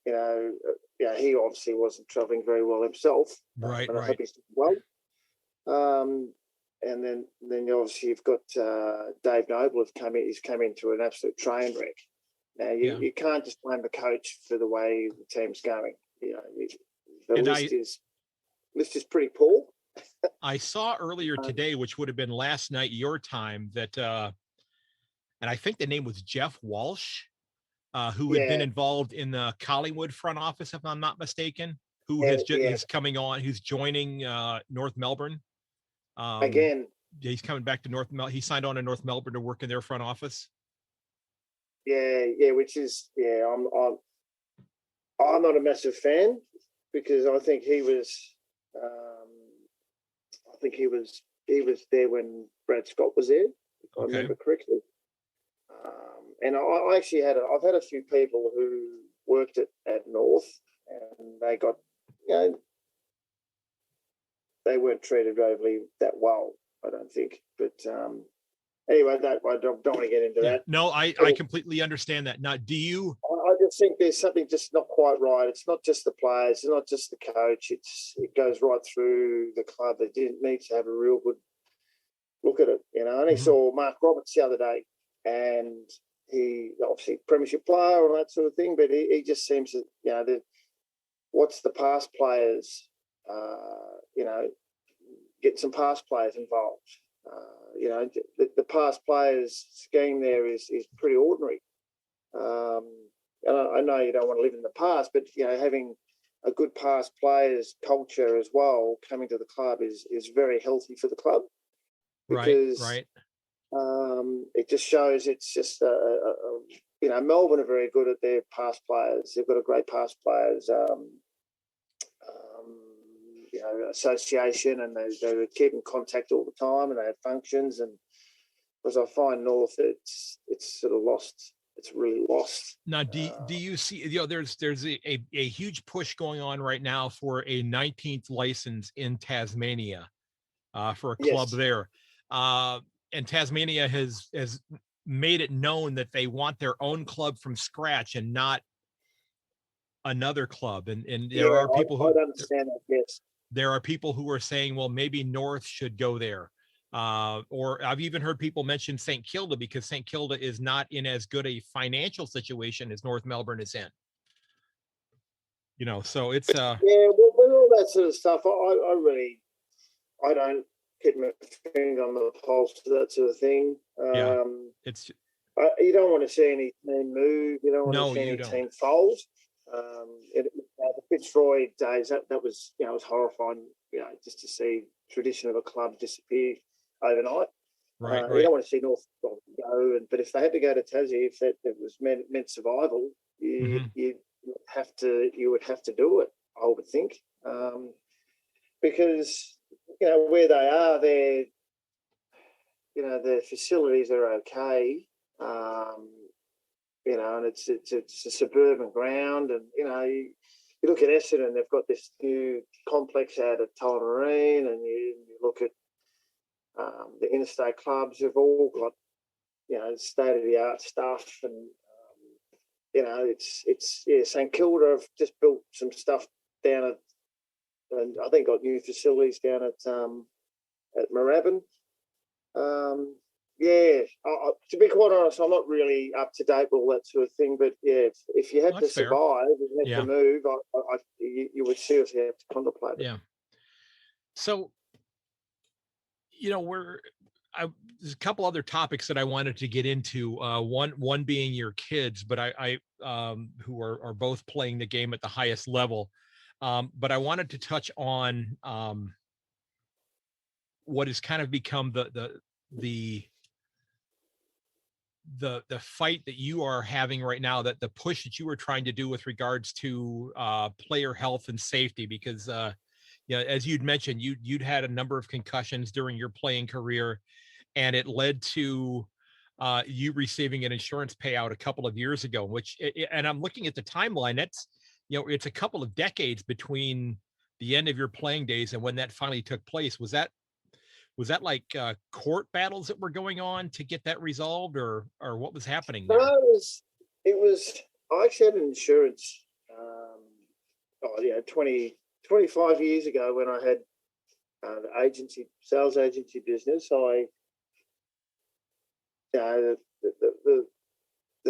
He obviously wasn't travelling very well himself. Right. I hope he's doing well. And then obviously you've got Dave Noble he's come into an absolute train wreck. Now you can't just blame the coach for the way the team's going. The list is pretty poor. I saw earlier today, which would have been last night your time, that and I think the name was Jeff Walsh, who had been involved in the Collingwood front office, if I'm not mistaken, who is coming on, who's joining North Melbourne. Again. He's coming back to North Melbourne. He signed on to North Melbourne to work in their front office. Yeah, which is I'm not a massive fan, because I think he was there when Brad Scott was there, if I remember correctly. And I actually I've had a few people who worked at North, and they got, they weren't treated overly that well, I don't think. But anyway, I don't want to get into that. No, I completely understand that. Now, do you? just think there's something just not quite right. It's not just the players, it's not just the coach. It goes right through the club. They didn't need to have a real good look at it. I only saw Mark Roberts the other day, and he obviously premiership player and that sort of thing, but he just seems to, what's the past players, get some past players involved. The past players scheme there is pretty ordinary. And I know you don't want to live in the past, but having a good past players culture as well coming to the club is very healthy for the club, because right. It just shows it's just Melbourne are very good at their past players. They've got a great past players association, and they keep in contact all the time, and they have functions. And because I find North, it's sort of lost. It's really lost. Now, do you see? There's a huge push going on right now for a 19th license in Tasmania, for a club there, and Tasmania has made it known that they want their own club from scratch and not another club. And there are people who I understand that. Yes, there are people who are saying, well, maybe North should go there. Or I've even heard people mention St. Kilda, because St. Kilda is not in as good a financial situation as North Melbourne is in. So it's with all that sort of stuff, I don't keep my finger on the pulse to that sort of thing. It's you don't want to see any team move. You don't want to see any team fold. The Fitzroy days, that was it was horrifying. Just to see tradition of a club disappear overnight. Right. You don't want to see North go, but if they had to go to Tassie, if that was meant survival, you would have to do it. I would think, because where they are, their facilities are okay. And it's a suburban ground, and you look at Essendon, they've got this new complex out at Tullamarine, and you look at the interstate clubs have all got state of the art stuff, and St Kilda have just built some stuff down at, and I think got new facilities down at Moorabbin. To be quite honest, I'm not really up to date with all that sort of thing. But if you had to survive, if you had to move, you would seriously have to contemplate it. Yeah. So, there's a couple other topics that I wanted to get into. One being your kids, but I who are both playing the game at the highest level. But I wanted to touch on what has kind of become the fight that you are having right now, that the push that you were trying to do with regards to player health and safety, because as you'd mentioned, you'd had a number of concussions during your playing career, and it led to you receiving an insurance payout a couple of years ago, and I'm looking at the timeline, that's it's a couple of decades between the end of your playing days and when that finally took place. Was that like court battles that were going on to get that resolved, or what was happening there? No, it was. I actually had an insurance. 25 years ago, when I had the sales agency business. The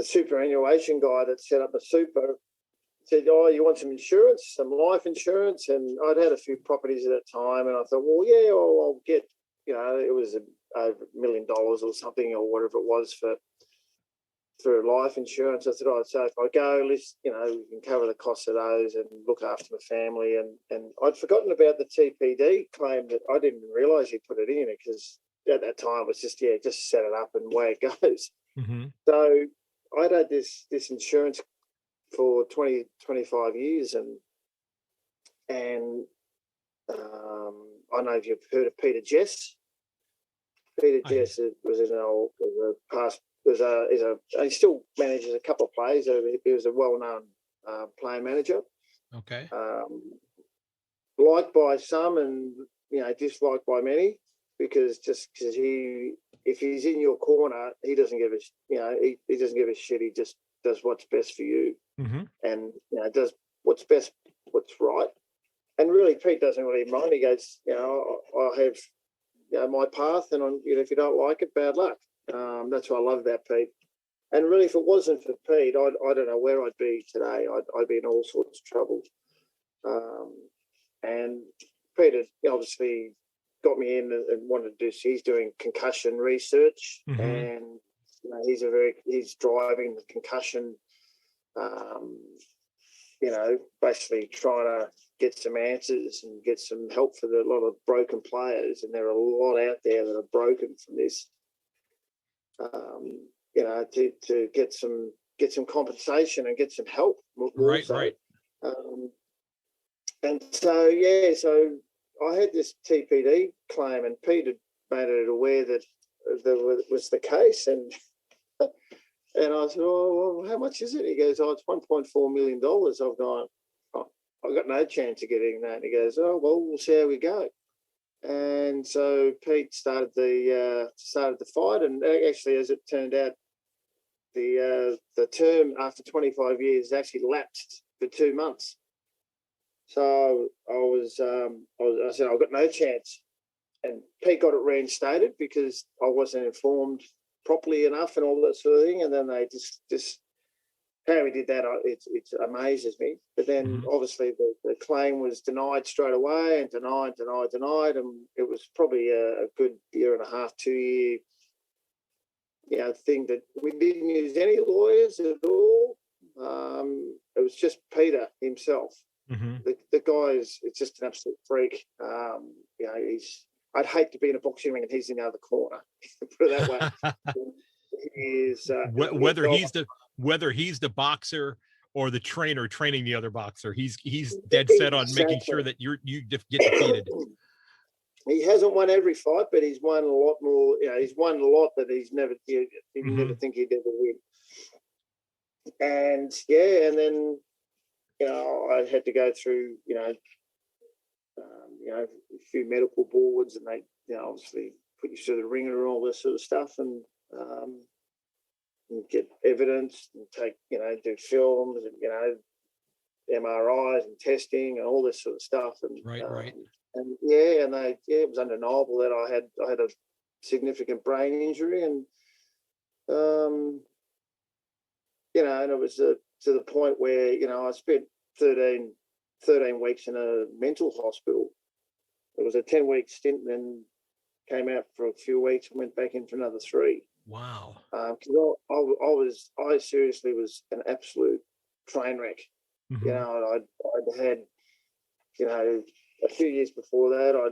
superannuation guy that set up the super said, "Oh, you want some insurance, some life insurance?" And I'd had a few properties at that time, and I thought, well, yeah, I'll get. It was over $1 million or something, or whatever it was for life insurance. I said, so if I go, we can cover the cost of those and look after my family. And I'd forgotten about the TPD claim that I didn't realise you put it in, because at that time it was just set it up and away it goes. Mm-hmm. So I'd had this insurance for 25 years, and I don't know if you've heard of Peter Jess. Peter Jess was he still manages a couple of players. He was a well-known player manager. Okay. Liked by some, and disliked by many, because if he's in your corner, he doesn't give a he doesn't give a shit. He just does what's best for you. Mm-hmm. and does what's best, what's right. And really, Pete doesn't really mind. He goes, I have my path, and if you don't like it, bad luck. That's what I love about Pete. And really, if it wasn't for Pete, I don't know where I'd be today. I'd be in all sorts of trouble. And Peter obviously got me in and wanted to do. He's doing concussion research, Mm-hmm. and he's driving the concussion. Basically trying to get some answers and get some help for a lot of broken players, and there are a lot out there that are broken from this. To get some compensation and get some help. Right. And so I had this TPD claim, and Peter made it aware that was the case, and I said, "Oh, well, how much is it?" He goes, "Oh, it's $1.4 million." I've gone, "Oh, I've got no chance of getting that." And he goes, "Oh, well, we'll see how we go." And so Pete started the fight, and actually, as it turned out, the term after 25 years actually lapsed for 2 months. So I said, "I've got no chance," and Pete got it reinstated because I wasn't informed properly enough and all that sort of thing. And then they just how he did that, it amazes me. But then obviously the claim was denied straight away, and denied, and it was probably a good year and a half, 2 year thing that we didn't use any lawyers at all. It was just Peter himself. Mm-hmm. The guy is just an absolute freak. I'd hate to be in a boxing ring and he's in the other corner. Put it that way. He is whether he's the boxer or the trainer training the other boxer, he's dead set on making sure that you get defeated. He hasn't won every fight, but he's won a lot more. He's won a lot that he's never never think he'd ever win. And then I had to go through a few medical boards, and they obviously put you through the ringer and all this sort of stuff, and get evidence and take do films and MRIs and testing and all this sort of stuff, and right. And it was undeniable that I had a significant brain injury, and and it was to the point where I spent 13 weeks in a mental hospital. It was a 10-week stint, and then came out for a few weeks and went back in for another 3. Wow. Because I seriously was an absolute train wreck. Mm-hmm. I'd had a few years before that, I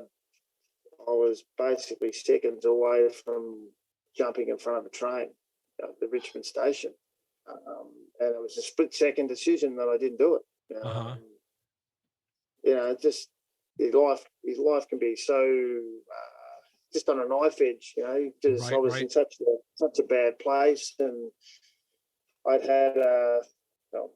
was basically seconds away from jumping in front of a train at the Richmond station, and it was a split-second decision that I didn't do it. Just his life can be so just on a knife edge. I was in such a bad place, and I'd had I'll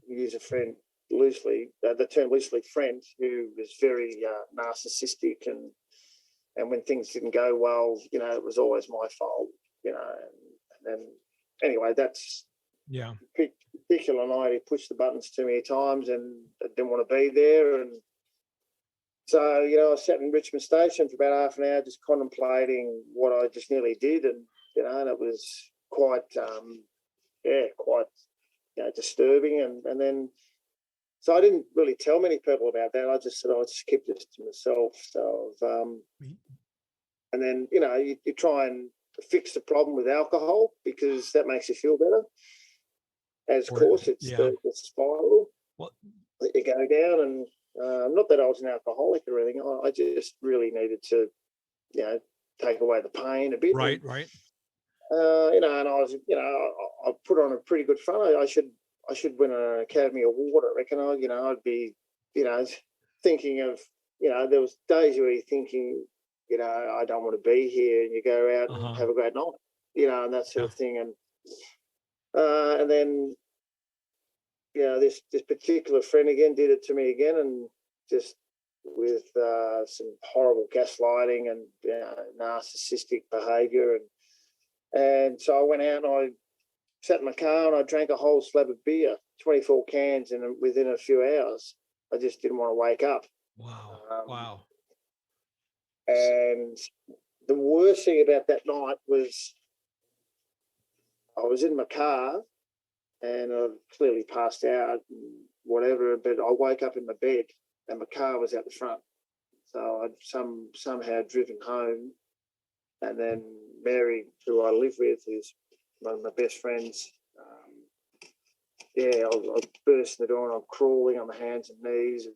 use a friend loosely, the term loosely, friend who was very narcissistic, and when things didn't go well, it was always my fault, and then anyway, that's particular night he pushed the buttons too many times, and I didn't want to be there, and so I sat in Richmond Station for about half an hour just contemplating what I just nearly did, and and it was quite disturbing, and then. So I didn't really tell many people about that. I just said I just kept this to myself. So, and then you try and fix the problem with alcohol because that makes you feel better. As of course, it's the spiral that you go down, and not that I was an alcoholic or anything. I just really needed to, take away the pain a bit. Right. And I was, I put on a pretty good front. I should win an Academy Award. I reckon. I'd be, thinking of, there was days where you're thinking, I don't want to be here, and you go out and have a great night, and that sort of thing. And then, this particular friend again did it to me again, and just with some horrible gaslighting and narcissistic behaviour, and so I went out and I sat in my car and I drank a whole slab of beer, 24 cans, and within a few hours, I just didn't want to wake up. Wow. Wow. And the worst thing about that night was I was in my car and I clearly passed out and whatever, but I woke up in my bed and my car was out the front. So I'd somehow driven home, and then Mary, who I live with, is one of my best friends. I burst in the door and I'm crawling on my hands and knees, and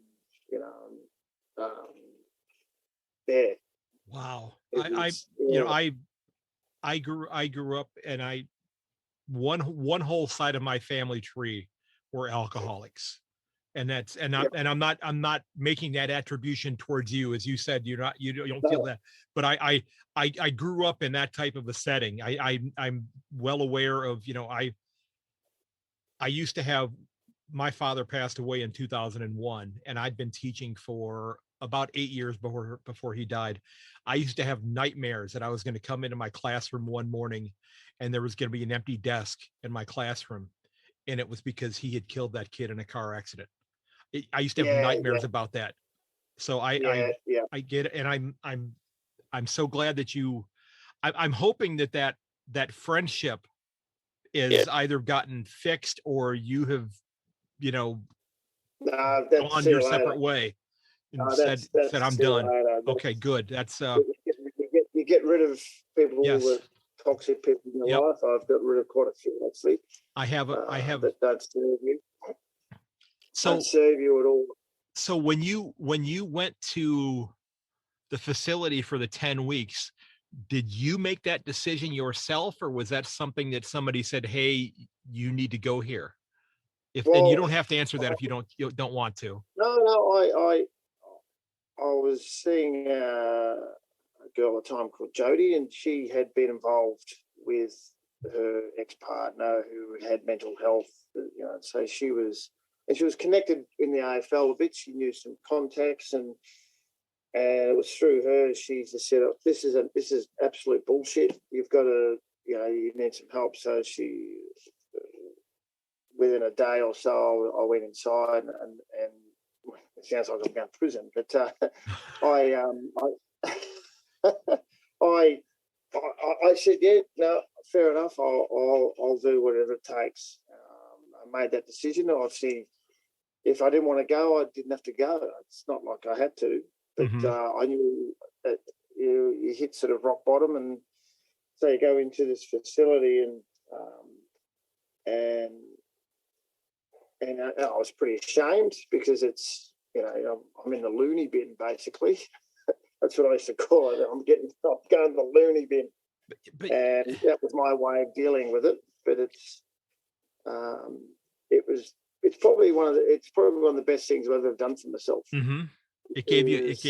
Wow. Was, I grew up, and one whole side of my family tree were alcoholics. And I'm not making that attribution towards you. As you said, you don't feel that, but I grew up in that type of a setting. I'm well aware of, I used to have, my father passed away in 2001, and I'd been teaching for about 8 years before he died. I used to have nightmares that I was going to come into my classroom one morning and there was going to be an empty desk in my classroom. And it was because he had killed that kid in a car accident. I used to have nightmares about that. So I get it. And I'm so glad that I'm hoping that friendship is either gotten fixed or you have, gone your separate way and said I'm done. Okay, good. That's you get rid of people with toxic people in your life. I've got rid of quite a few actually. I have that don't serve you. Don't serve you at all. So when you went to the facility for the 10 weeks, did you make that decision yourself, or was that something that somebody said, hey, you need to go here? And you don't have to answer that if you don't want to. No, I was seeing a girl at the time called Jodie, and she had been involved with her ex-partner who had mental health, so she was connected in the AFL a bit. She knew some contacts, and it was through her. She just said, this is absolute bullshit. You've got to, you need some help. So she, within a day or so, I went inside, and it sounds like I'm going to prison, but I said, yeah, no, fair enough. I'll do whatever it takes. I made that decision. Obviously, if I didn't want to go, I didn't have to go. It's not like I had to, but I knew that you hit sort of rock bottom, and so you go into this facility, and I was pretty ashamed because it's, I'm in the loony bin basically. That's what I used to call it. I'm going to the loony bin, and that was my way of dealing with it. But it's probably one of the best things I've ever done for myself. Mm-hmm. It gave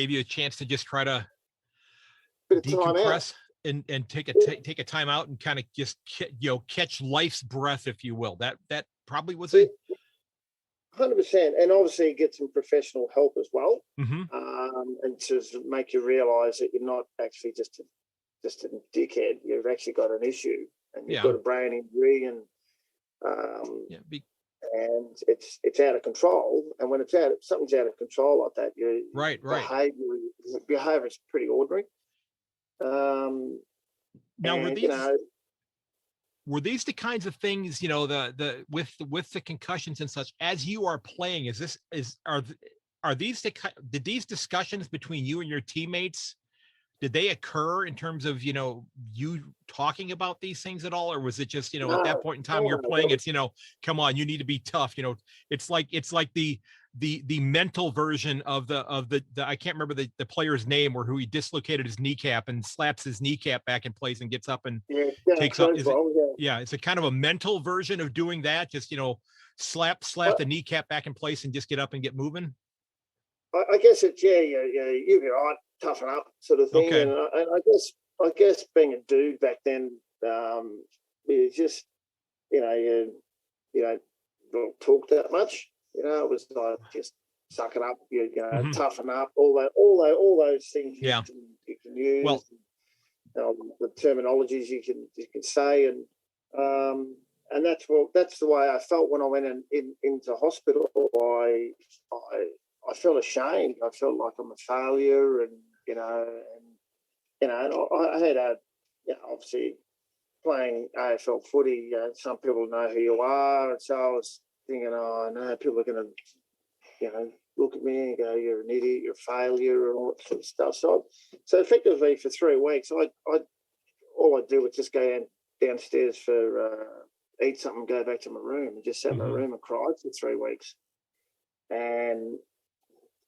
you a chance to just try to decompress and take a time out and kind of just catch life's breath, if you will. That probably was it. 100%, and obviously get some professional help as well, and to make you realise that you're not actually just a dickhead. You've actually got an issue, and you've got a brain injury, and and it's out of control. And when something's out of control like that, your behaviour is pretty ordinary. Now, were these the kinds of things, with the concussions and such, as you are playing, did these discussions between you and your teammates, did they occur in terms of, you talking about these things at all? Or was it just, at that point in time you're playing, it's, come on, you need to be tough. It's like the mental version of the I can't remember the player's name, or who he dislocated his kneecap and slaps his kneecap back in place and gets up and takes up. It's a kind of a mental version of doing that. Just, slap the kneecap back in place and just get up and get moving. I guess it's you'll be right, toughen up sort of thing. Okay. And I guess being a dude back then, you just you don't talk that much. It was like just suck it up, toughen up, all those things you can use. Well, the terminologies you can say, and that's the way I felt when I went into hospital. I felt ashamed. I felt like I'm a failure, and and I had obviously playing AFL footy. Some people know who you are, and so I was thinking, oh no, people are going to look at me and go, you're an idiot, you're a failure, and all that sort of stuff. So effectively for 3 weeks, all I'd do was just go downstairs for eat something, go back to my room, and just sat in my room and cried for 3 weeks.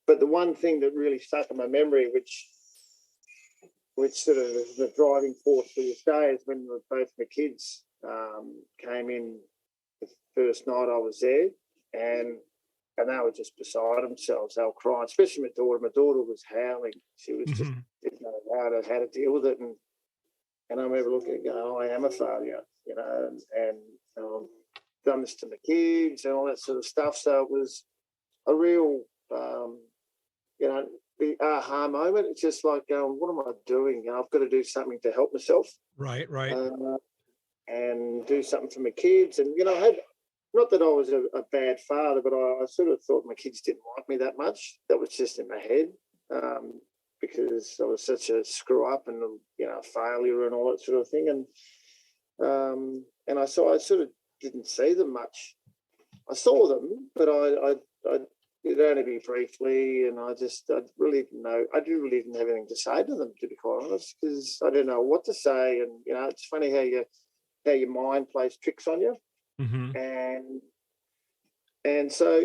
But the one thing that really stuck in my memory, which sort of is the driving force for this day, is when both my kids came in the first night I was there, and they were just beside themselves. They were crying, especially my daughter. My daughter was howling. She was just didn't know how to deal with it, and I remember looking and going, oh, I am a failure, and done this to my kids and all that sort of stuff. So it was a real, the aha moment. It's just like, what am I doing? I've got to do something to help myself. Right. And do something for my kids. And, I had, not that I was a bad father, but I sort of thought my kids didn't like me that much. That was just in my head. Because I was such a screw up and failure and all that sort of thing, and I sort of didn't see them much. I saw them, but it'd only be briefly, and I really didn't know. I really didn't have anything to say to them, to be quite honest, because I didn't know what to say. And it's funny how your mind plays tricks on you, and so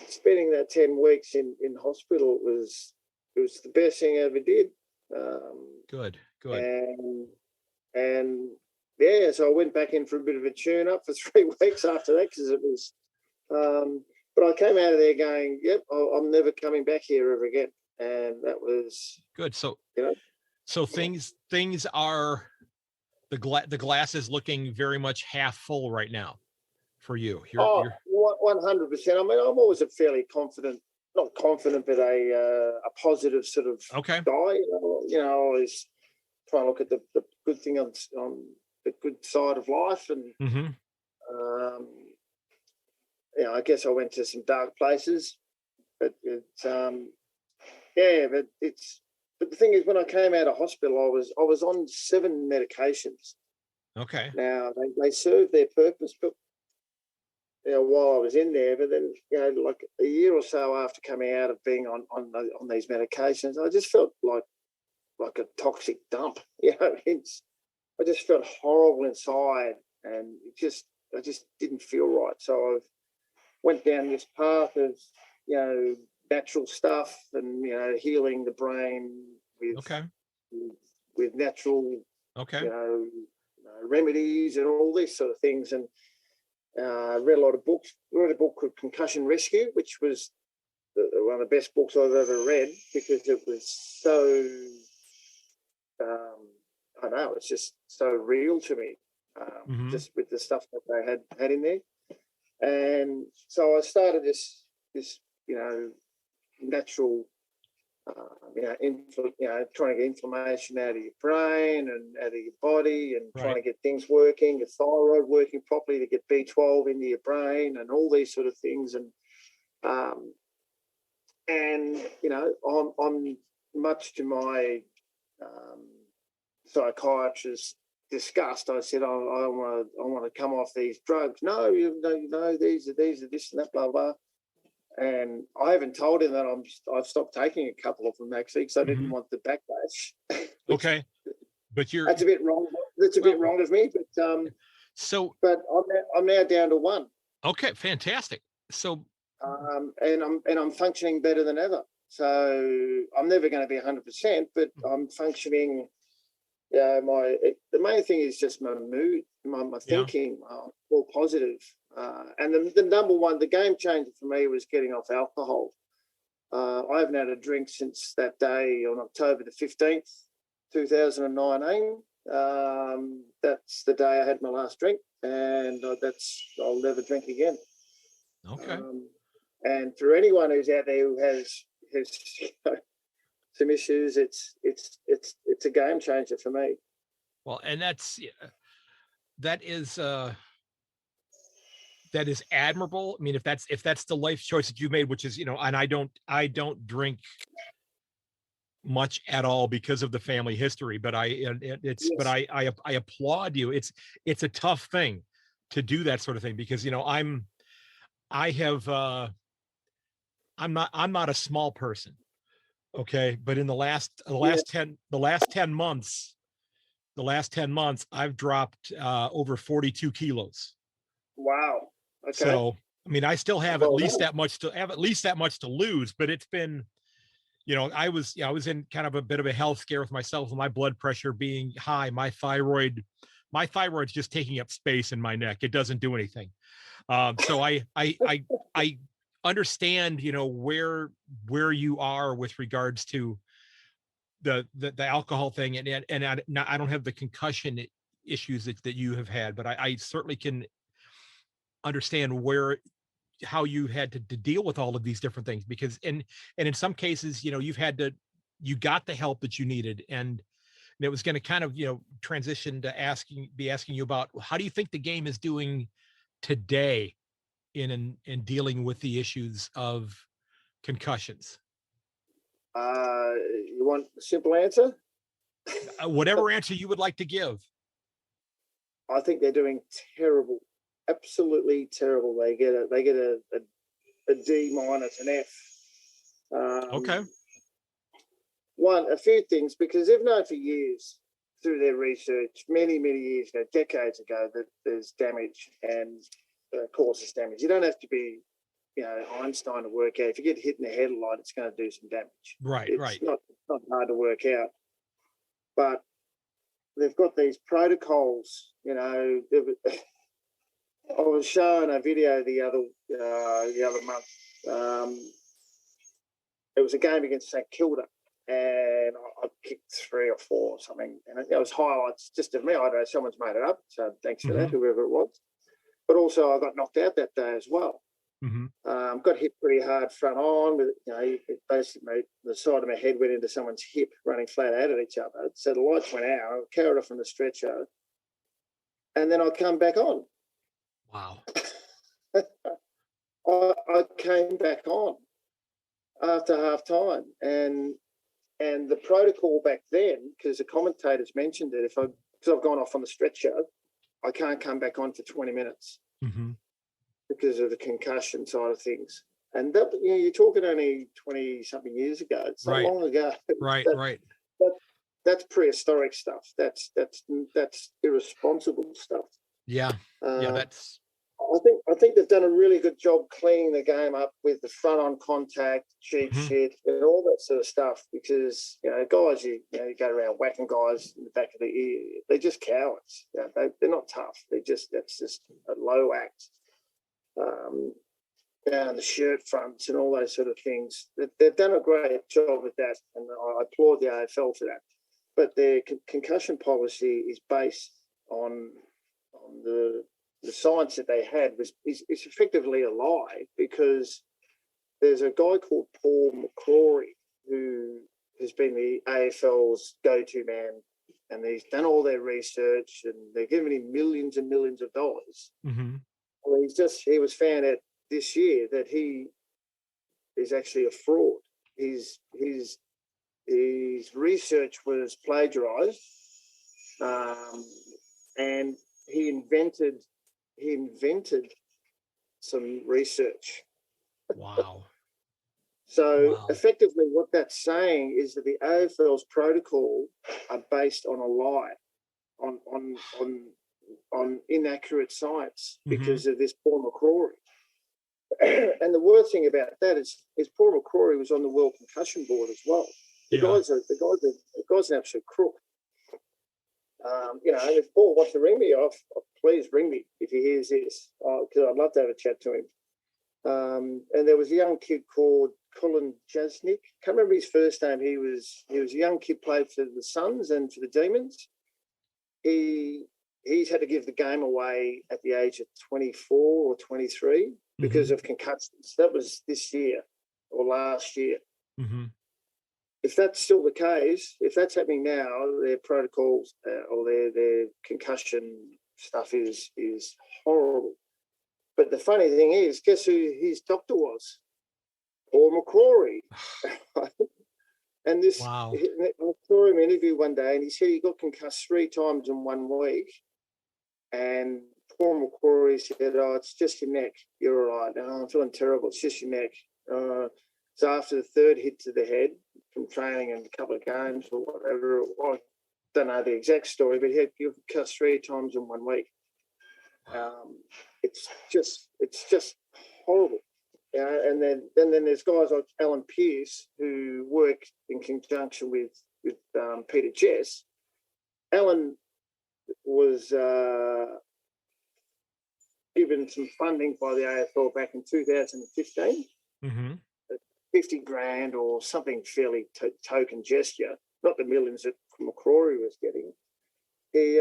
spending that 10 weeks in hospital was the best thing I ever did. Good. And so I went back in for a bit of a tune-up for 3 weeks after that, because it was. But I came out of there going, "Yep, I'm never coming back here ever again," and that was good. So things are the glass is looking very much half full right now for you. You're 100%. I mean, I'm always a fairly confident, not confident, but a positive sort of guy. I always try and look at the good thing on the good side of life, and I guess I went to some dark places, but but the thing is, when I came out of hospital, I was on 7 medications. Okay. Now they served their purpose, but while I was in there, but then like a year or so after coming out of being on these medications, I just felt like a toxic dump. I just felt horrible inside, and I just didn't feel right. So I went down this path of natural stuff and healing the brain with natural remedies and all these sort of things, and read a lot of books. Read a book called Concussion Rescue, which was one of the best books I've ever read, because it was so I don't know, it's just so real to me, just with the stuff that they had in there. And so I started this natural trying to get inflammation out of your brain and out of your body, and trying to get things working, your thyroid working properly to get B12 into your brain and all these sort of things. And I'm much to my psychiatrist's disgust, I said, I want to come off these drugs. No, these are this and that, blah blah. And I haven't told him that I've stopped taking a couple of them, actually, because I didn't want the backlash. Okay, but that's a bit wrong. That's a bit wrong of me, but I'm now down to 1. Okay, fantastic. So and I'm functioning better than ever. So I'm never going to be 100%, but I'm functioning. The main thing is just my mood, my thinking, all positive. And the number one, the game changer for me was getting off alcohol. I haven't had a drink since that day on October the 15th, 2019. That's the day I had my last drink, and I'll never drink again. Okay. And for anyone who's out there who has some issues, it's a game changer for me. Well, and that's that is admirable. I mean, if that's the life choice that you made, which is, and I don't drink much at all because of the family history, but Yes. I applaud you. It's a tough thing to do that sort of thing because, I have, I'm not a small person. Okay. But in the Yeah. last 10 months, I've dropped, over 42 kilos. Wow. Okay. So, I mean, I still have at Well least done. that much to lose, but it's been, I was in kind of a bit of a health scare with myself, with my blood pressure being high, my thyroid's just taking up space in my neck. It doesn't do anything. So I understand, where you are with regards to the alcohol thing, and I don't have the concussion issues that you have had, but I certainly can understand how you had to deal with all of these different things because and in some cases, you got the help that you needed, and it was going to kind of, transition to asking you about how do you think the game is doing today in dealing with the issues of concussions. You want a simple answer? Whatever answer you would like to give. I think they're doing terrible, absolutely terrible. They get a D minus, an F. Okay. A few things, because they've known for years through their research, many years ago, decades ago, that there's damage and causes damage. You don't have to be, Einstein to work out. If you get hit in the head a lot, it's going to do some damage. Right. It's not hard to work out, but they've got these protocols. I was showing a video the other month. It was a game against St Kilda, and I picked 3 or 4 or something, and it was highlights just of me. I don't know, someone's made it up, so thanks for that, whoever it was. But also, I got knocked out that day as well. Got hit pretty hard front on, with basically the side of my head went into someone's hip, running flat out at each other. So the lights went out. I carried off from the stretcher, and then I come back on. Wow. I came back on after half time, and the protocol back then, because the commentators mentioned it, because I've gone off on the stretcher, I can't come back on for 20 minutes because of the concussion side of things. And that, you're talking only 20 something years ago. It's not long ago. Right. That's prehistoric stuff. That's irresponsible stuff. Yeah. That's. I think they've done a really good job cleaning the game up with the front on contact, cheap shit, and all that sort of stuff. Because guys, you go around whacking guys in the back of the ear. They're just cowards. They're not tough. That's just a low act. Down the shirt fronts and all those sort of things. They've done a great job with that, and I applaud the AFL for that. But their concussion policy is based on the science that they had is effectively a lie, because there's a guy called Paul McCrory who has been the AFL's go-to man, and he's done all their research, and they're giving him millions and millions of dollars. Well, he was found out this year that he is actually a fraud. His research was plagiarized, and he invented some research. Wow. So effectively what that's saying is that the AFL's protocol are based on a lie, on inaccurate science, because of this Paul McCrory. And the worst thing about that is Paul McCrory was on the World Concussion Board as well. The guy's an absolute crook. If Paul wants to ring me, please ring me if he hears this, because I'd love to have a chat to him. And there was a young kid called Colin Jasnik. Can't remember his first name. He was a young kid, played for the Suns and for the Demons. He's had to give the game away at the age of 24 or 23 because of concussions. That was this year or last year. If that's still the case, if that's happening now, their protocols or their concussion stuff is horrible. But the funny thing is, guess who his doctor was? Paul McCrory. And this, wow. I saw him interview one day, and he said he got concussed 3 times in 1 week. And Paul McCrory said, "Oh, it's just your neck. You're all right." "Oh, I'm feeling terrible. It's just your neck." So after the 3rd hit to the head from training and a couple of games or whatever, I don't know the exact story, but he had concussed 3 times in 1 week. It's just horrible. And then there's guys like Alan Pearce who work in conjunction with Peter Jess. Alan was given some funding by the AFL back in 2015, 50 grand or something fairly token gesture, not the millions that McCrory was getting. He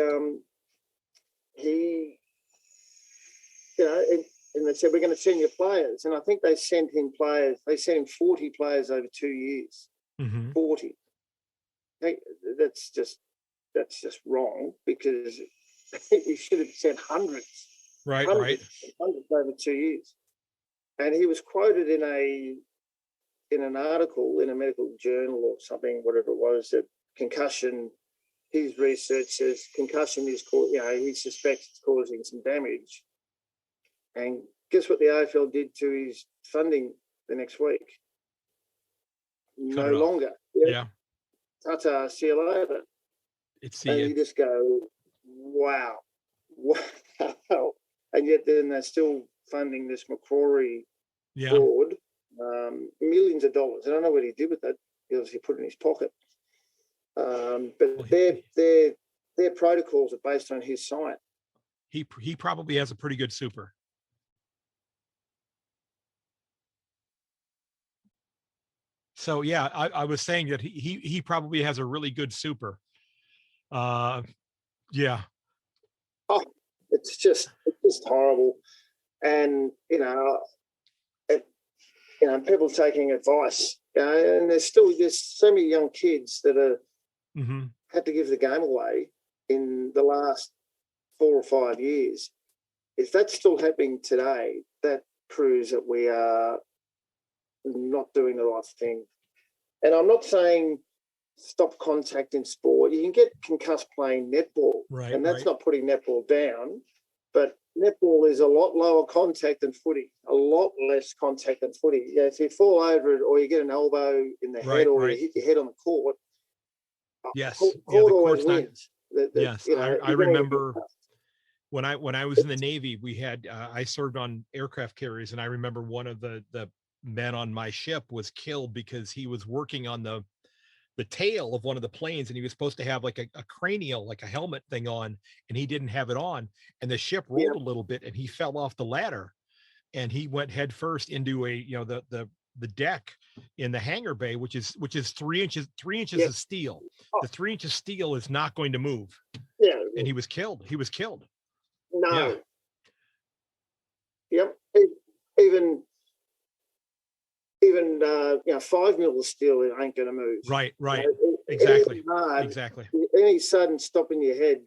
and they said, "We're going to send you players." And I think they sent him players. They sent him 40 players over 2 years. 40. That's just wrong, because he should have sent hundreds. Hundreds over 2 years. And he was quoted in an article in a medical journal or something, whatever it was, that concussion. His research says concussion is he suspects it's causing some damage. And guess what the AFL did to his funding the next week? No longer. Yeah. Ta-ta, see you later. And you just go, wow. And yet then they're still funding this McCrory fraud, millions of dollars. I don't know what he did with that. He obviously put it in his pocket. But their protocols are based on his science. He probably has a pretty good super. So yeah, I was saying that he probably has a really good super. Yeah. Oh, it's just horrible. And people taking advice. And there's so many young kids that are had to give the game away in the last 4 or 5 years. If that's still happening today, that proves that we are not doing the right thing. And I'm not saying stop contact in sport. You can get concussed playing netball, and that's not putting netball down, but netball is a lot lower contact than footy, a lot less contact than footy. If you fall over it or you get an elbow in the head or you hit your head on the court, court always wins. I remember when I was in the Navy, we had I served on aircraft carriers, and I remember one of the men on my ship was killed because he was working on the tail of one of the planes, and he was supposed to have like a cranial, like a helmet thing on, and he didn't have it on, and the ship rolled a little bit and he fell off the ladder, and he went head first into the deck in the hangar bay, which is 3 inches of steel. The 3 inches steel is not going to move. And he was killed. No. Yep. Even 5 mil of steel ain't going to move. Right. Exactly. Any sudden stop in your head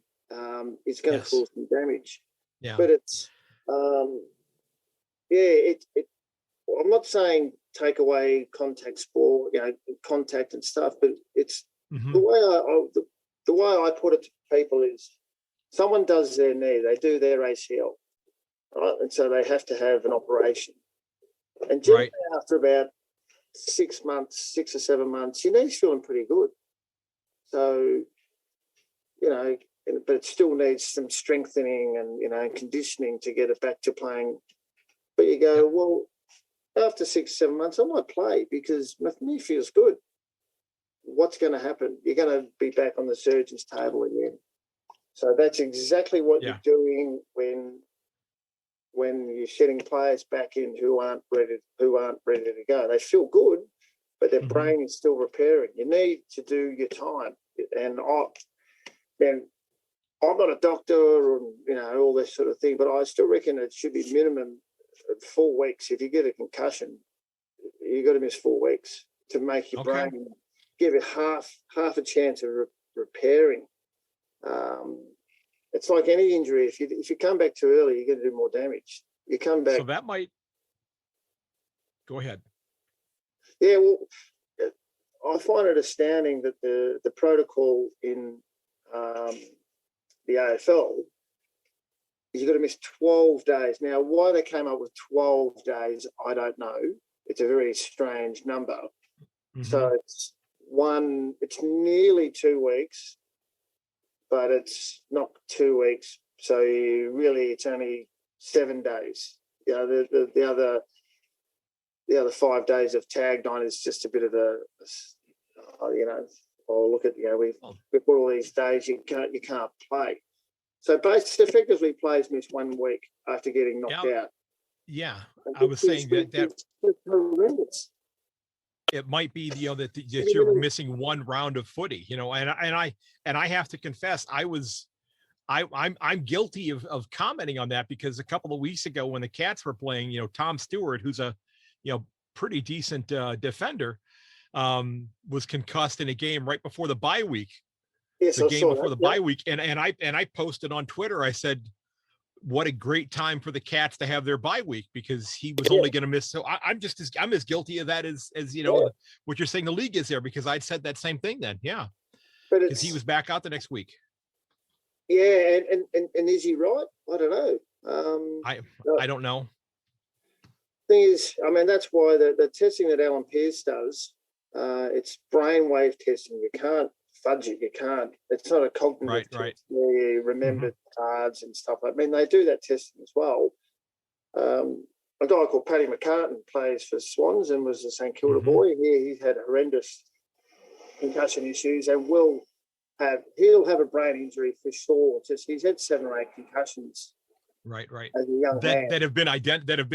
is going to cause some damage. Yeah. But it's I'm not saying take away contact sport, contact and stuff, but it's the way I put it to people is someone does their knee, they do their ACL, right? And so they have to have an operation. And generally after about 6 or 7 months, your knee's feeling pretty good. So, but it still needs some strengthening and conditioning to get it back to playing. But you go, well, after 6 or 7 months, I might play because my knee feels good. What's going to happen? You're going to be back on the surgeon's table again. So that's exactly what you're doing when you're shedding players back in who aren't ready to go. They feel good, but their brain is still repairing. You need to do your time. And I'm not a doctor or all this sort of thing, but I still reckon it should be minimum 4 weeks. If you get a concussion, you got to miss 4 weeks to make your brain give it half a chance of repairing. it's like any injury. If you come back too early, you're going to do more damage. You come back. So that might. Go ahead. Yeah, well, I find it astounding that the protocol in the AFL is you've got to miss 12 days. Now, why they came up with 12 days, I don't know. It's a very strange number. Mm-hmm. So it's nearly 2 weeks, but it's not 2 weeks. So it's only 7 days. You know, the other 5 days of tagged on is just a bit of look at, we've got all these days you can't play. So basically, effectively, players miss 1 week after getting knocked out. Yeah, I was saying that horrendous. It might be that you're missing one round of footy, and I have to confess I'm guilty of commenting on that, because a couple of weeks ago when the Cats were playing, Tom Stewart, who's a pretty decent defender, was concussed in a game right before the bye week. Yes, the game before the bye week, and I posted on Twitter. I said, what a great time for the Cats to have their bye week, because he was only going to miss. So I'm as guilty of that as what you're saying the league is there, because I'd said that same thing then. Yeah, because he was back out the next week. Yeah, and is he right? I don't know. I don't know. Thing is, I mean, that's why the testing that Alan Pearce does, it's brainwave testing. You can't fudge it. You can't. It's not a cognitive test where you remember cards and stuff. I mean, they do that testing as well. A guy called Paddy McCartan plays for Swans and was a St Kilda boy. He's had horrendous concussion issues and he'll have a brain injury for sure. He's had 7 or 8 concussions. Right. As a young man. That have been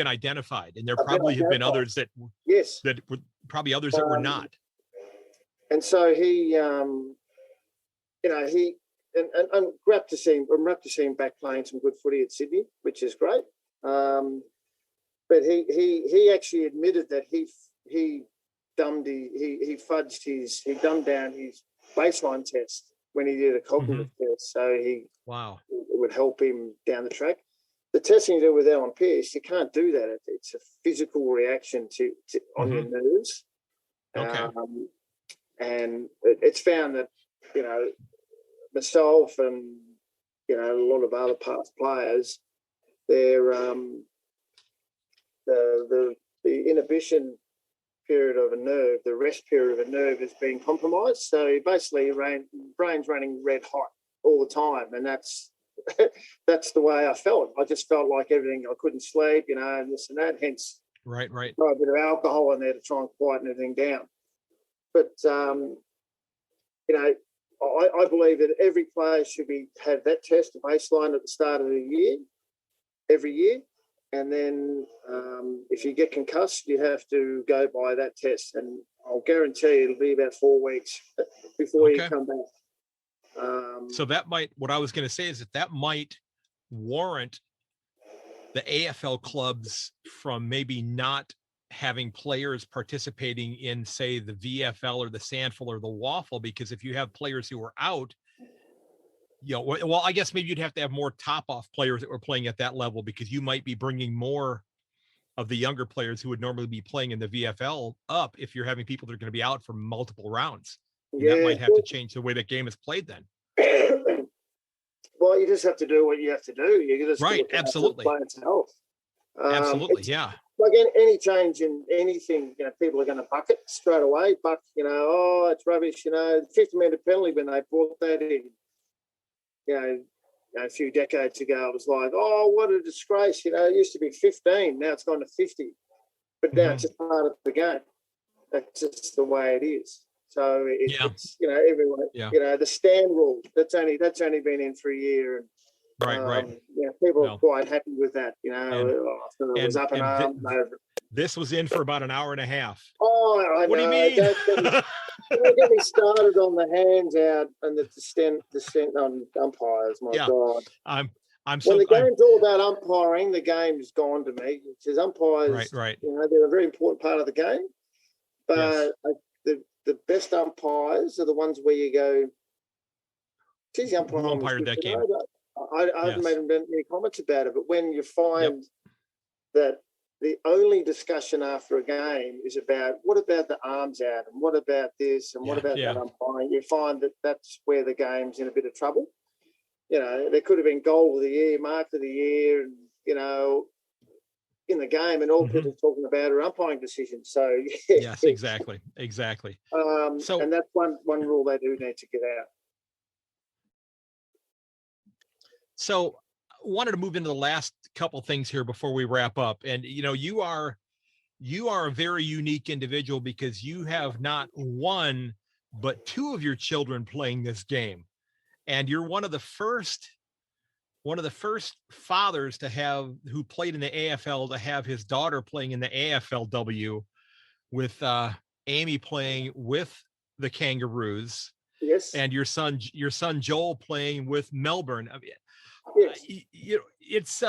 identified, and there probably have been others that were probably others that were not. And so I'm wrapped to see him back playing some good footy at Sydney, which is great. But he actually admitted that he dumbed down his baseline test when he did a cognitive test, so it would help him down the track. The testing you do with Alan Pearce, you can't do that. It's a physical reaction on your nerves. Okay. And it's found that, myself and, a lot of other past players, the inhibition period of a nerve, the rest period of a nerve is being compromised. So basically your brain's running red hot all the time. And that's the way I felt. I just felt like everything, I couldn't sleep, and this and that, hence right. throw a bit of alcohol in there to try and quieten everything down. But, I believe that every player should have that test, a baseline at the start of the year, every year. And then if you get concussed, you have to go by that test. And I'll guarantee it'll be about 4 weeks before you come back. So what I was going to say is that might warrant the AFL clubs from maybe not having players participating in, say, the VFL or the Sandful or the Waffle, because if you have players who are out, well, I guess maybe you'd have to have more top-off players that were playing at that level, because you might be bringing more of the younger players who would normally be playing in the VFL up if you're having people that are going to be out for multiple rounds. That might have to change the way that game is played then. Well, you just have to do what you have to do. You just absolutely. Players' health. Absolutely, yeah. Like any change in anything, people are going to buck it straight away. But it's rubbish. 50-metre penalty when they brought that in. A few decades ago, it was like, oh, what a disgrace. It used to be 15, now it's gone to 50. But now it's just part of the game. That's just the way it is. So it's everyone. Yeah. The stand rule. That's only been in for a year, and right. People are quite happy with that. It was up and arm over. This was in for about an hour and a half. Oh, I know. What do you mean? Don't get me started on the hands out and the descent on umpires. My God. When the game's all about umpiring, the game's gone to me. Because umpires, right. They're a very important part of the game. But the best umpires are the ones where you go, geez, who umpired that game? I haven't made any comments about it, but when you find that the only discussion after a game is about what about the arms out and what about this and what about that umpiring, you find that that's where the game's in a bit of trouble. You know, there could have been goal of the year, mark of the year, and, you know, in the game, and all people talking about are umpiring decisions. So, yes, exactly. So, and that's one rule they do need to get out. So wanted to move into the last couple things here before we wrap up. And, you know, you are a very unique individual because you have not one, but two of your children playing this game. And you're one of the first fathers who played in the AFL to have his daughter playing in the AFLW, with Amy playing with the Kangaroos. Yes. And your son Joel playing with Melbourne. I mean, yes. It's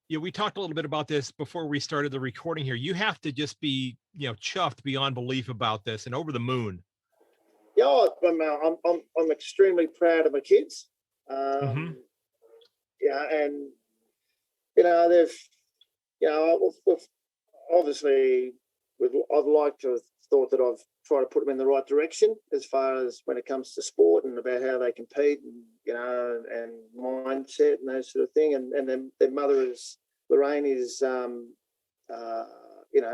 we talked a little bit about this before we started the recording here. You have to just be, chuffed beyond belief about this and over the moon. Yeah, I'm extremely proud of my kids. Yeah, and they've, obviously, I'd like to have thought that I've tried to put them in the right direction as far as when it comes to sport and about how they compete and and mindset and that sort of thing. And then their mother is Lorraine is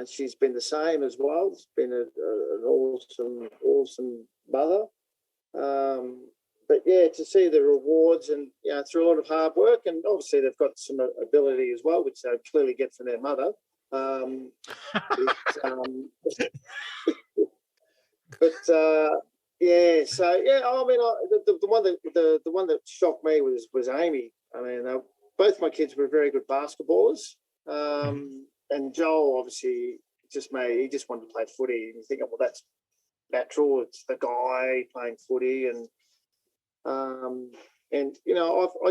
she's been the same as well. It's been an awesome mother. But yeah, to see the rewards and through a lot of hard work, and obviously they've got some ability as well, which they clearly get from their mother. The one that shocked me was Amy. I mean, both my kids were very good basketballers, and Joel obviously just wanted to play footy, and you think, well, that's natural. It's the guy playing footy, and I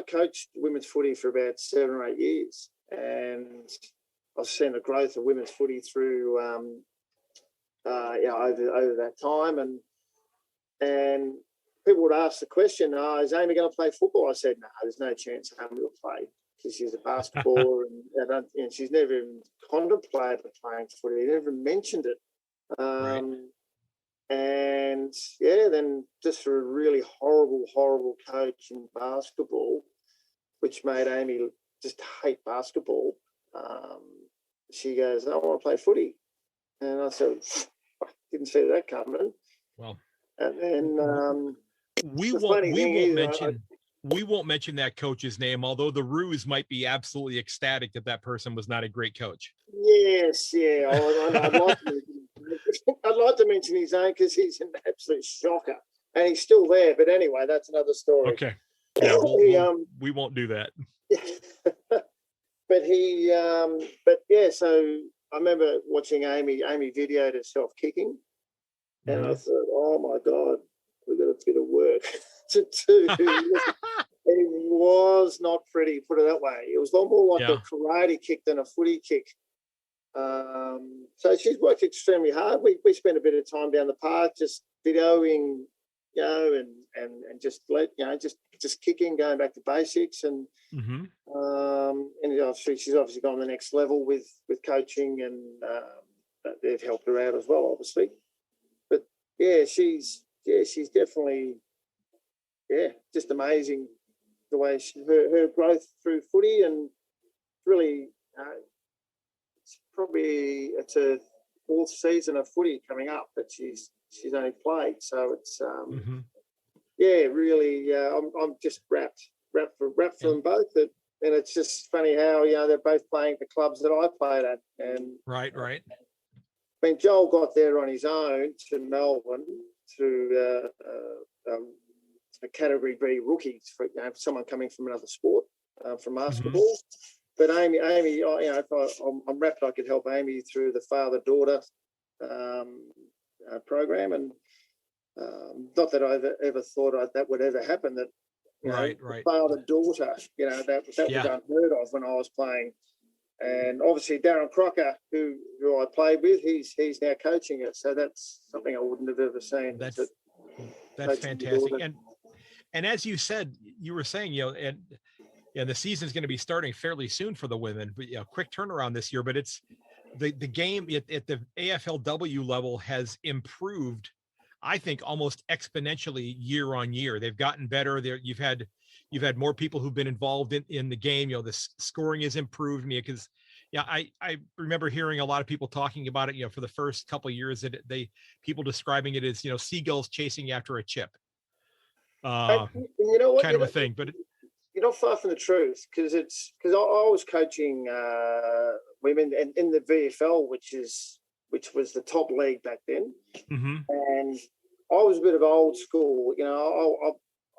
coached women's footy for about 7 or 8 years, and I've seen the growth of women's footy through over that time, and people would ask the question, is Amy going to play football? I said, no, there's no chance Amy will play because she's a basketballer and she's never even contemplated playing footy. Never mentioned it. Right. And then just for a really horrible coach in basketball, which made Amy just hate basketball, she goes, I want to play footy. And I said, I didn't see that coming. Well, and then we won't mention that coach's name, although the Roos might be absolutely ecstatic that person was not a great coach. Yes, yeah. I'd like to mention his name because he's an absolute shocker, and he's still there. But anyway, that's another story. Okay. Yeah, we won't do that. So I remember watching Amy videoed herself kicking, and I thought, oh my God, we've got a bit of work to do. It was not pretty, put it that way. It was a lot more like a karate kick than a footy kick. So she's worked extremely hard. We spent a bit of time down the park just videoing, and just just kicking, going back to basics, and obviously she's obviously gone the next level with coaching, and they've helped her out as well, obviously. But she's definitely just amazing the way her growth through footy, and really. It's her 4th season of footy coming up that she's only played, so it's really I'm just wrapped for them both. And it's just funny how they're both playing the clubs that I played at. And right. I mean, Joel got there on his own to Melbourne through a Category B rookies for someone coming from another sport, from basketball. But Amy, if I'm wrapped, I could help Amy through the father-daughter program, and not that I ever thought that would ever happen. That father-daughter, that was unheard of when I was playing. And obviously Darren Crocker, who I played with, he's now coaching it. So that's something I wouldn't have ever seen. That's fantastic. And as you said, you were saying, and the season's going to be starting fairly soon for the women, but quick turnaround this year. But it's the game at the AFLW level has improved, I think, almost exponentially year on year. They've gotten better. There, you've had more people who've been involved in the game. The scoring has improved. Because I remember hearing a lot of people talking about it. For the first couple of years, that people describing it as seagulls chasing after a chip, you know what, kind of a thing. But you're not far from the truth, because I was coaching women in the VFL, which was the top league back then, and I was a bit of old school.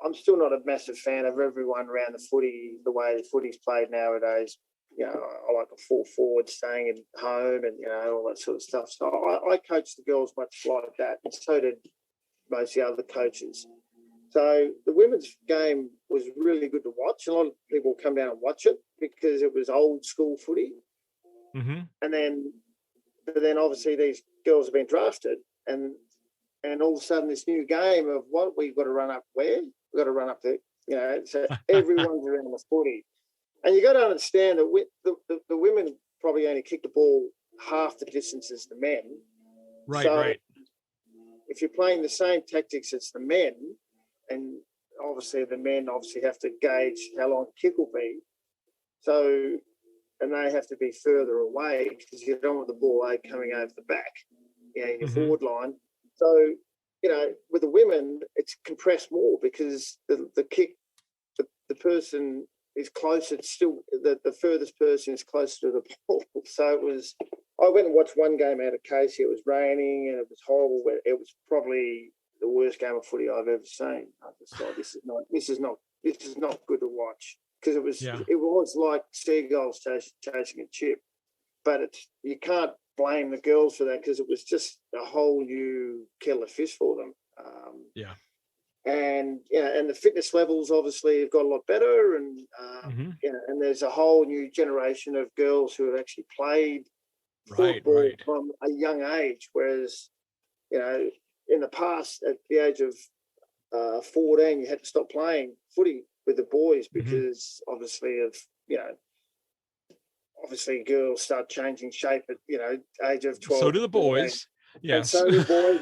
I'm still not a massive fan of everyone around the footy, the way the footy's played nowadays. I like a full forward staying at home and all that sort of stuff. So I coached the girls much like that, and so did most of the other coaches. So the women's game was really good to watch. A lot of people come down and watch it because it was old school footy. And then obviously these girls have been drafted, and all of a sudden this new game of what we've got to run up where? We've got to run up there. So everyone's around the footy. And you got to understand that the women probably only kick the ball half the distance as the men. Right, so right. If you're playing the same tactics as the men, and obviously the men have to gauge how long the kick will be. So, and they have to be further away because you don't want the ball coming over the back, in your forward line. So, with the women, it's compressed more because the kick, the person is closer. It's still the furthest person is closer to the ball. So I went and watched one game out of Casey. It was raining and it was horrible. It was probably the worst game of footy I've ever seen. I just thought this is not good to watch, because it was like seagulls chasing a chip. But you can't blame the girls for that, because it was just a whole new kettle of fish for them. And and the fitness levels obviously have got a lot better, and and there's a whole new generation of girls who have actually played football from a young age, whereas in the past, at the age of 14, you had to stop playing footy with the boys because obviously girls start changing shape at age of 12. So do the boys. Yes. And so do boys.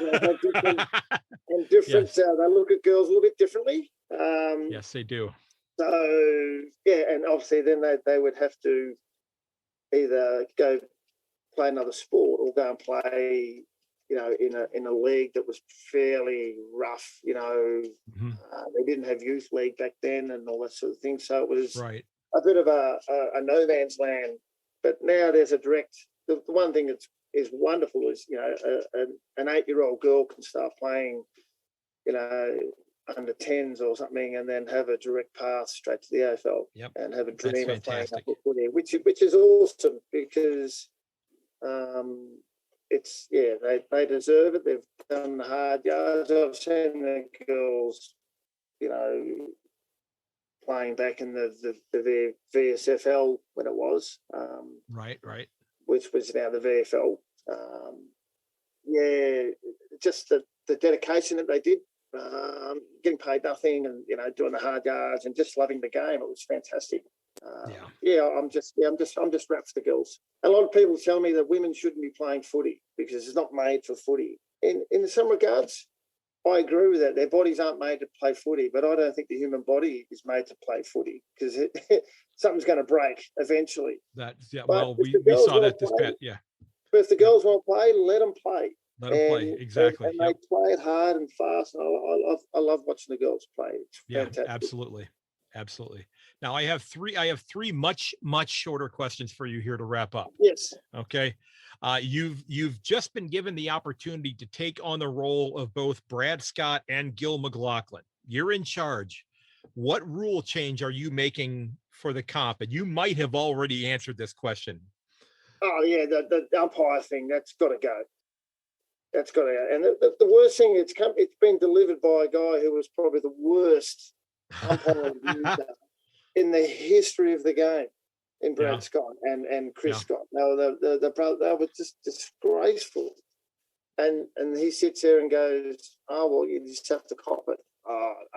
And different. They look at girls a little bit differently. Yes, they do. So and obviously then they would have to either go play another sport or go and play in a league that was fairly rough. They didn't have youth league back then and all that sort of thing. So it was a bit of a no man's land. But now there's a direct. The one thing that is wonderful is an 8-year-old girl can start playing, under 10s or something, and then have a direct path straight to the AFL and have a dream of playing footy, which is awesome, because it's they deserve it. They've done the hard yards. I've seen the girls, playing back in the VSFL when it was, right, which was now the VFL. Just the dedication that they did, getting paid nothing, and doing the hard yards and just loving the game. It was fantastic. I'm just wrapped for the girls. A lot of people tell me that women shouldn't be playing footy because it's not made for footy. In some regards, I agree with that. Their bodies aren't made to play footy, but I don't think the human body is made to play footy, because something's going to break eventually. Well, we saw that this past. But if the girls want to play, let them play. Let them play, exactly. And they play it hard and fast. And I love watching the girls play. It's fantastic. Absolutely. Now I have three much shorter questions for you here to wrap up. Yes. Okay. You've just been given the opportunity to take on the role of both Brad Scott and Gil McLaughlin. You're in charge. What rule change are you making for the comp? And you might have already answered this question. Oh yeah, the umpire thing, that's got to go. That's got to go. And the worst thing, it's been delivered by a guy who was probably the worst umpire in the history of the game, in Brad Scott and Chris Scott. No, the brother, they were just disgraceful. And he sits there and goes, "Oh well, you just have to cop it."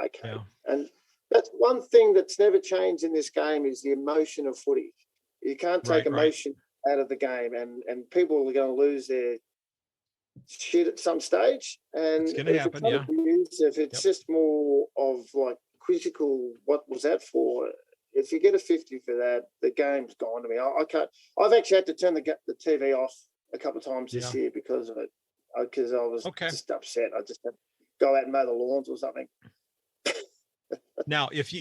Okay. Yeah. And that's one thing that's never changed in this game is the emotion of footy. You can't take emotion out of the game, and people are going to lose their shit at some stage. And it's going to happen, yeah. If it's just more of like quizzical, what was that for? If you get a 50 for that, the game's gone to me. I can't. I've actually had to turn the TV off a couple of times this year because of it, because I was just upset. I just had to go out and mow the lawns or something. Now, if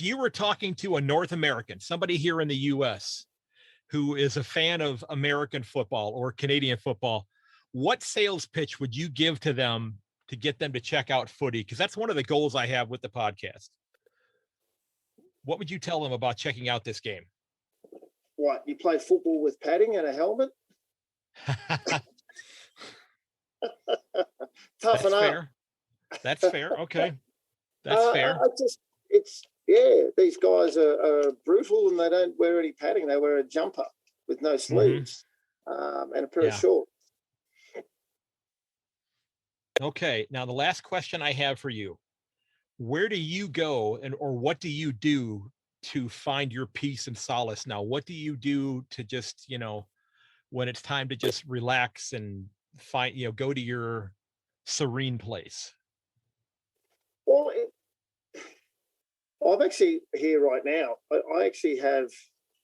you were talking to a North American, somebody here in the U.S. who is a fan of American football or Canadian football, what sales pitch would you give to them to get them to check out Footy? Because that's one of the goals I have with the podcast. What would you tell them about checking out this game? What, you play football with padding and a helmet? Toughen up. Fair. That's fair. Okay. That's fair. These guys are brutal and they don't wear any padding. They wear a jumper with no sleeves and a pair of shorts. Okay. Now, the last question I have for you, where do you go or what do you do to find your peace and solace now? What do you do to just, when it's time to just relax and go to your serene place? Well, I'm actually here right now. I actually have,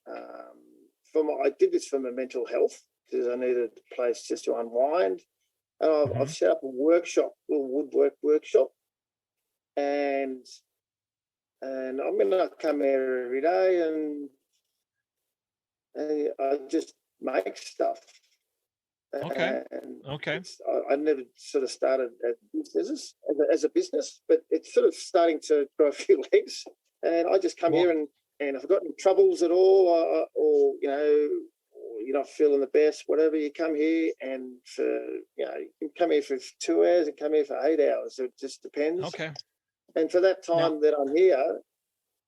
I did this for my mental health because I needed a place just to unwind. And I've set up a workshop, a little woodwork workshop, and I'm going to come here every day and I just make stuff. Okay. I never sort of started as a business, but it's sort of starting to grow a few legs. And I just come here and if I've got any troubles at all, or you're not feeling the best, whatever, you come here and you can come here for 2 hours and come here for 8 hours. So it just depends. Okay. And for that time that I'm here,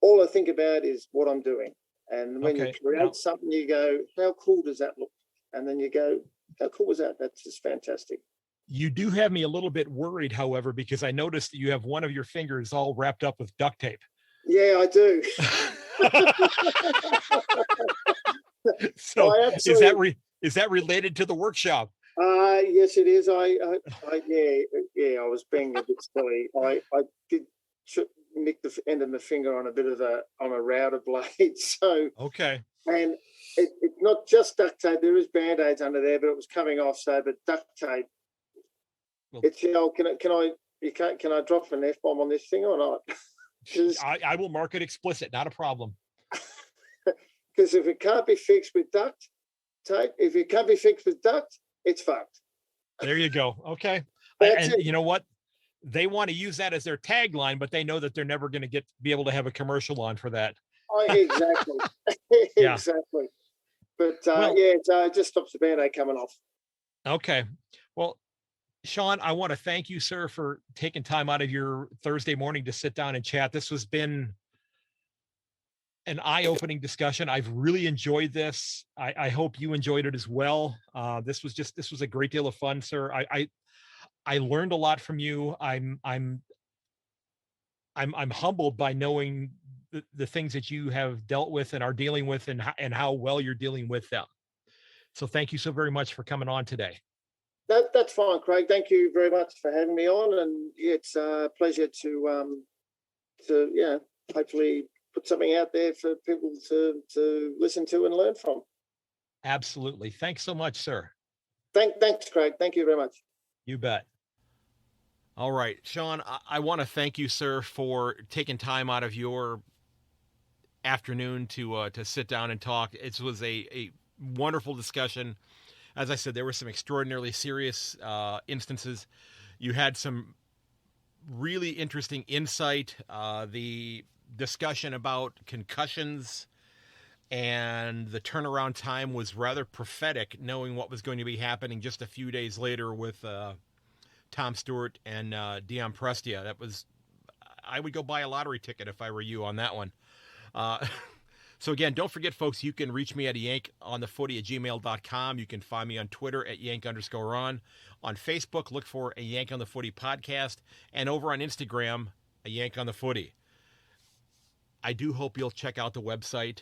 all I think about is what I'm doing. And when you create something, you go, how cool does that look? And then you go, how cool was that? That's just fantastic. You do have me a little bit worried, however, because I noticed that you have one of your fingers all wrapped up with duct tape. Yeah, I do. So is that related to the workshop? Yes, it is. I was being a bit silly. I did nick the end of my finger on a router blade. So and it's not just duct tape. There is Band-Aids under there, but it was coming off. So, but duct tape. Well, it's can I drop an F-bomb on this thing or not? I will mark it explicit. Not a problem. Because if it can't be fixed with duct tape, it's fucked. There you go. Okay. And you know what? They want to use that as their tagline, but they know that they're never going to be able to have a commercial on for that. Exactly. Exactly. But it just stops the Band-Aid coming off. Okay. Well, Shaun, I want to thank you, sir, for taking time out of your Thursday morning to sit down and chat. This has been an eye-opening discussion. I've really enjoyed this. I hope you enjoyed it as well. This was a great deal of fun, sir. I learned a lot from you. I'm humbled by knowing the things that you have dealt with and are dealing with and how well you're dealing with them. So thank you so very much for coming on today. That's fine, Craig. Thank you very much for having me on. And it's a pleasure to hopefully put something out there for people to listen to and learn from. Absolutely. Thanks so much, sir. Thanks, Craig. Thank you very much. You bet. All right, Shaun, I want to thank you, sir, for taking time out of your afternoon to sit down and talk. It was a wonderful discussion. As I said, there were some extraordinarily serious instances. You had some really interesting insight. The discussion about concussions and the turnaround time was rather prophetic, knowing what was going to be happening just a few days later with Tom Stewart and Dion Prestia. I would go buy a lottery ticket if I were you on that one. So again, don't forget, folks, you can reach me at yankonthefooty@gmail.com. You can find me on Twitter at yank_on. On Facebook, look for a Yank on the Footy podcast. And over on Instagram, a Yank on the Footy. I do hope you'll check out the website,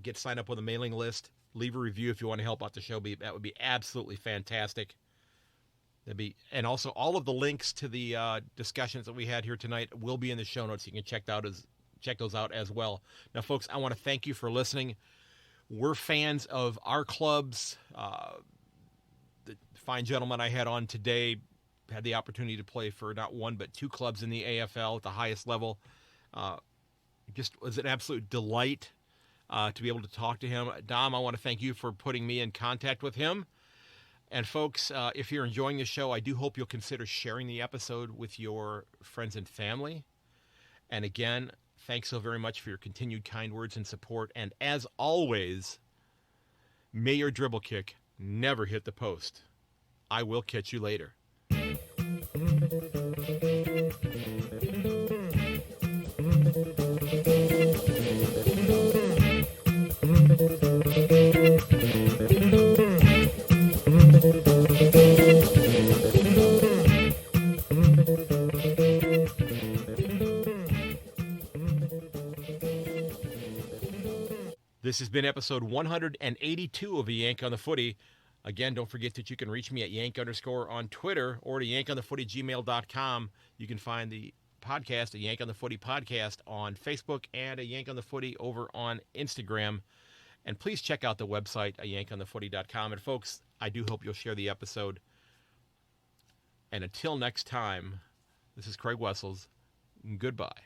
get signed up with a mailing list, leave a review if you want to help out the show. That would be absolutely fantastic. And also all of the links to the discussions that we had here tonight will be in the show notes. You can check those out as well. Now, folks, I want to thank you for listening. We're fans of our clubs. The fine gentleman I had on today had the opportunity to play for not one but two clubs in the AFL at the highest level. Just was an absolute delight to be able to talk to him. Dom, I want to thank you for putting me in contact with him. And folks, if you're enjoying the show, I do hope you'll consider sharing the episode with your friends and family. And again, thanks so very much for your continued kind words and support. And as always, may your dribble kick never hit the post. I will catch you later. This has been episode 182 of A Yank on the Footy. Again, don't forget that you can reach me at yank_ on Twitter or to yankonthefooty@gmail.com. You can find the podcast, A Yank on the Footy podcast, on Facebook and A Yank on the Footy over on Instagram. And please check out the website, ayankonthefooty.com. And folks, I do hope you'll share the episode. And until next time, this is Craig Wessels. Goodbye.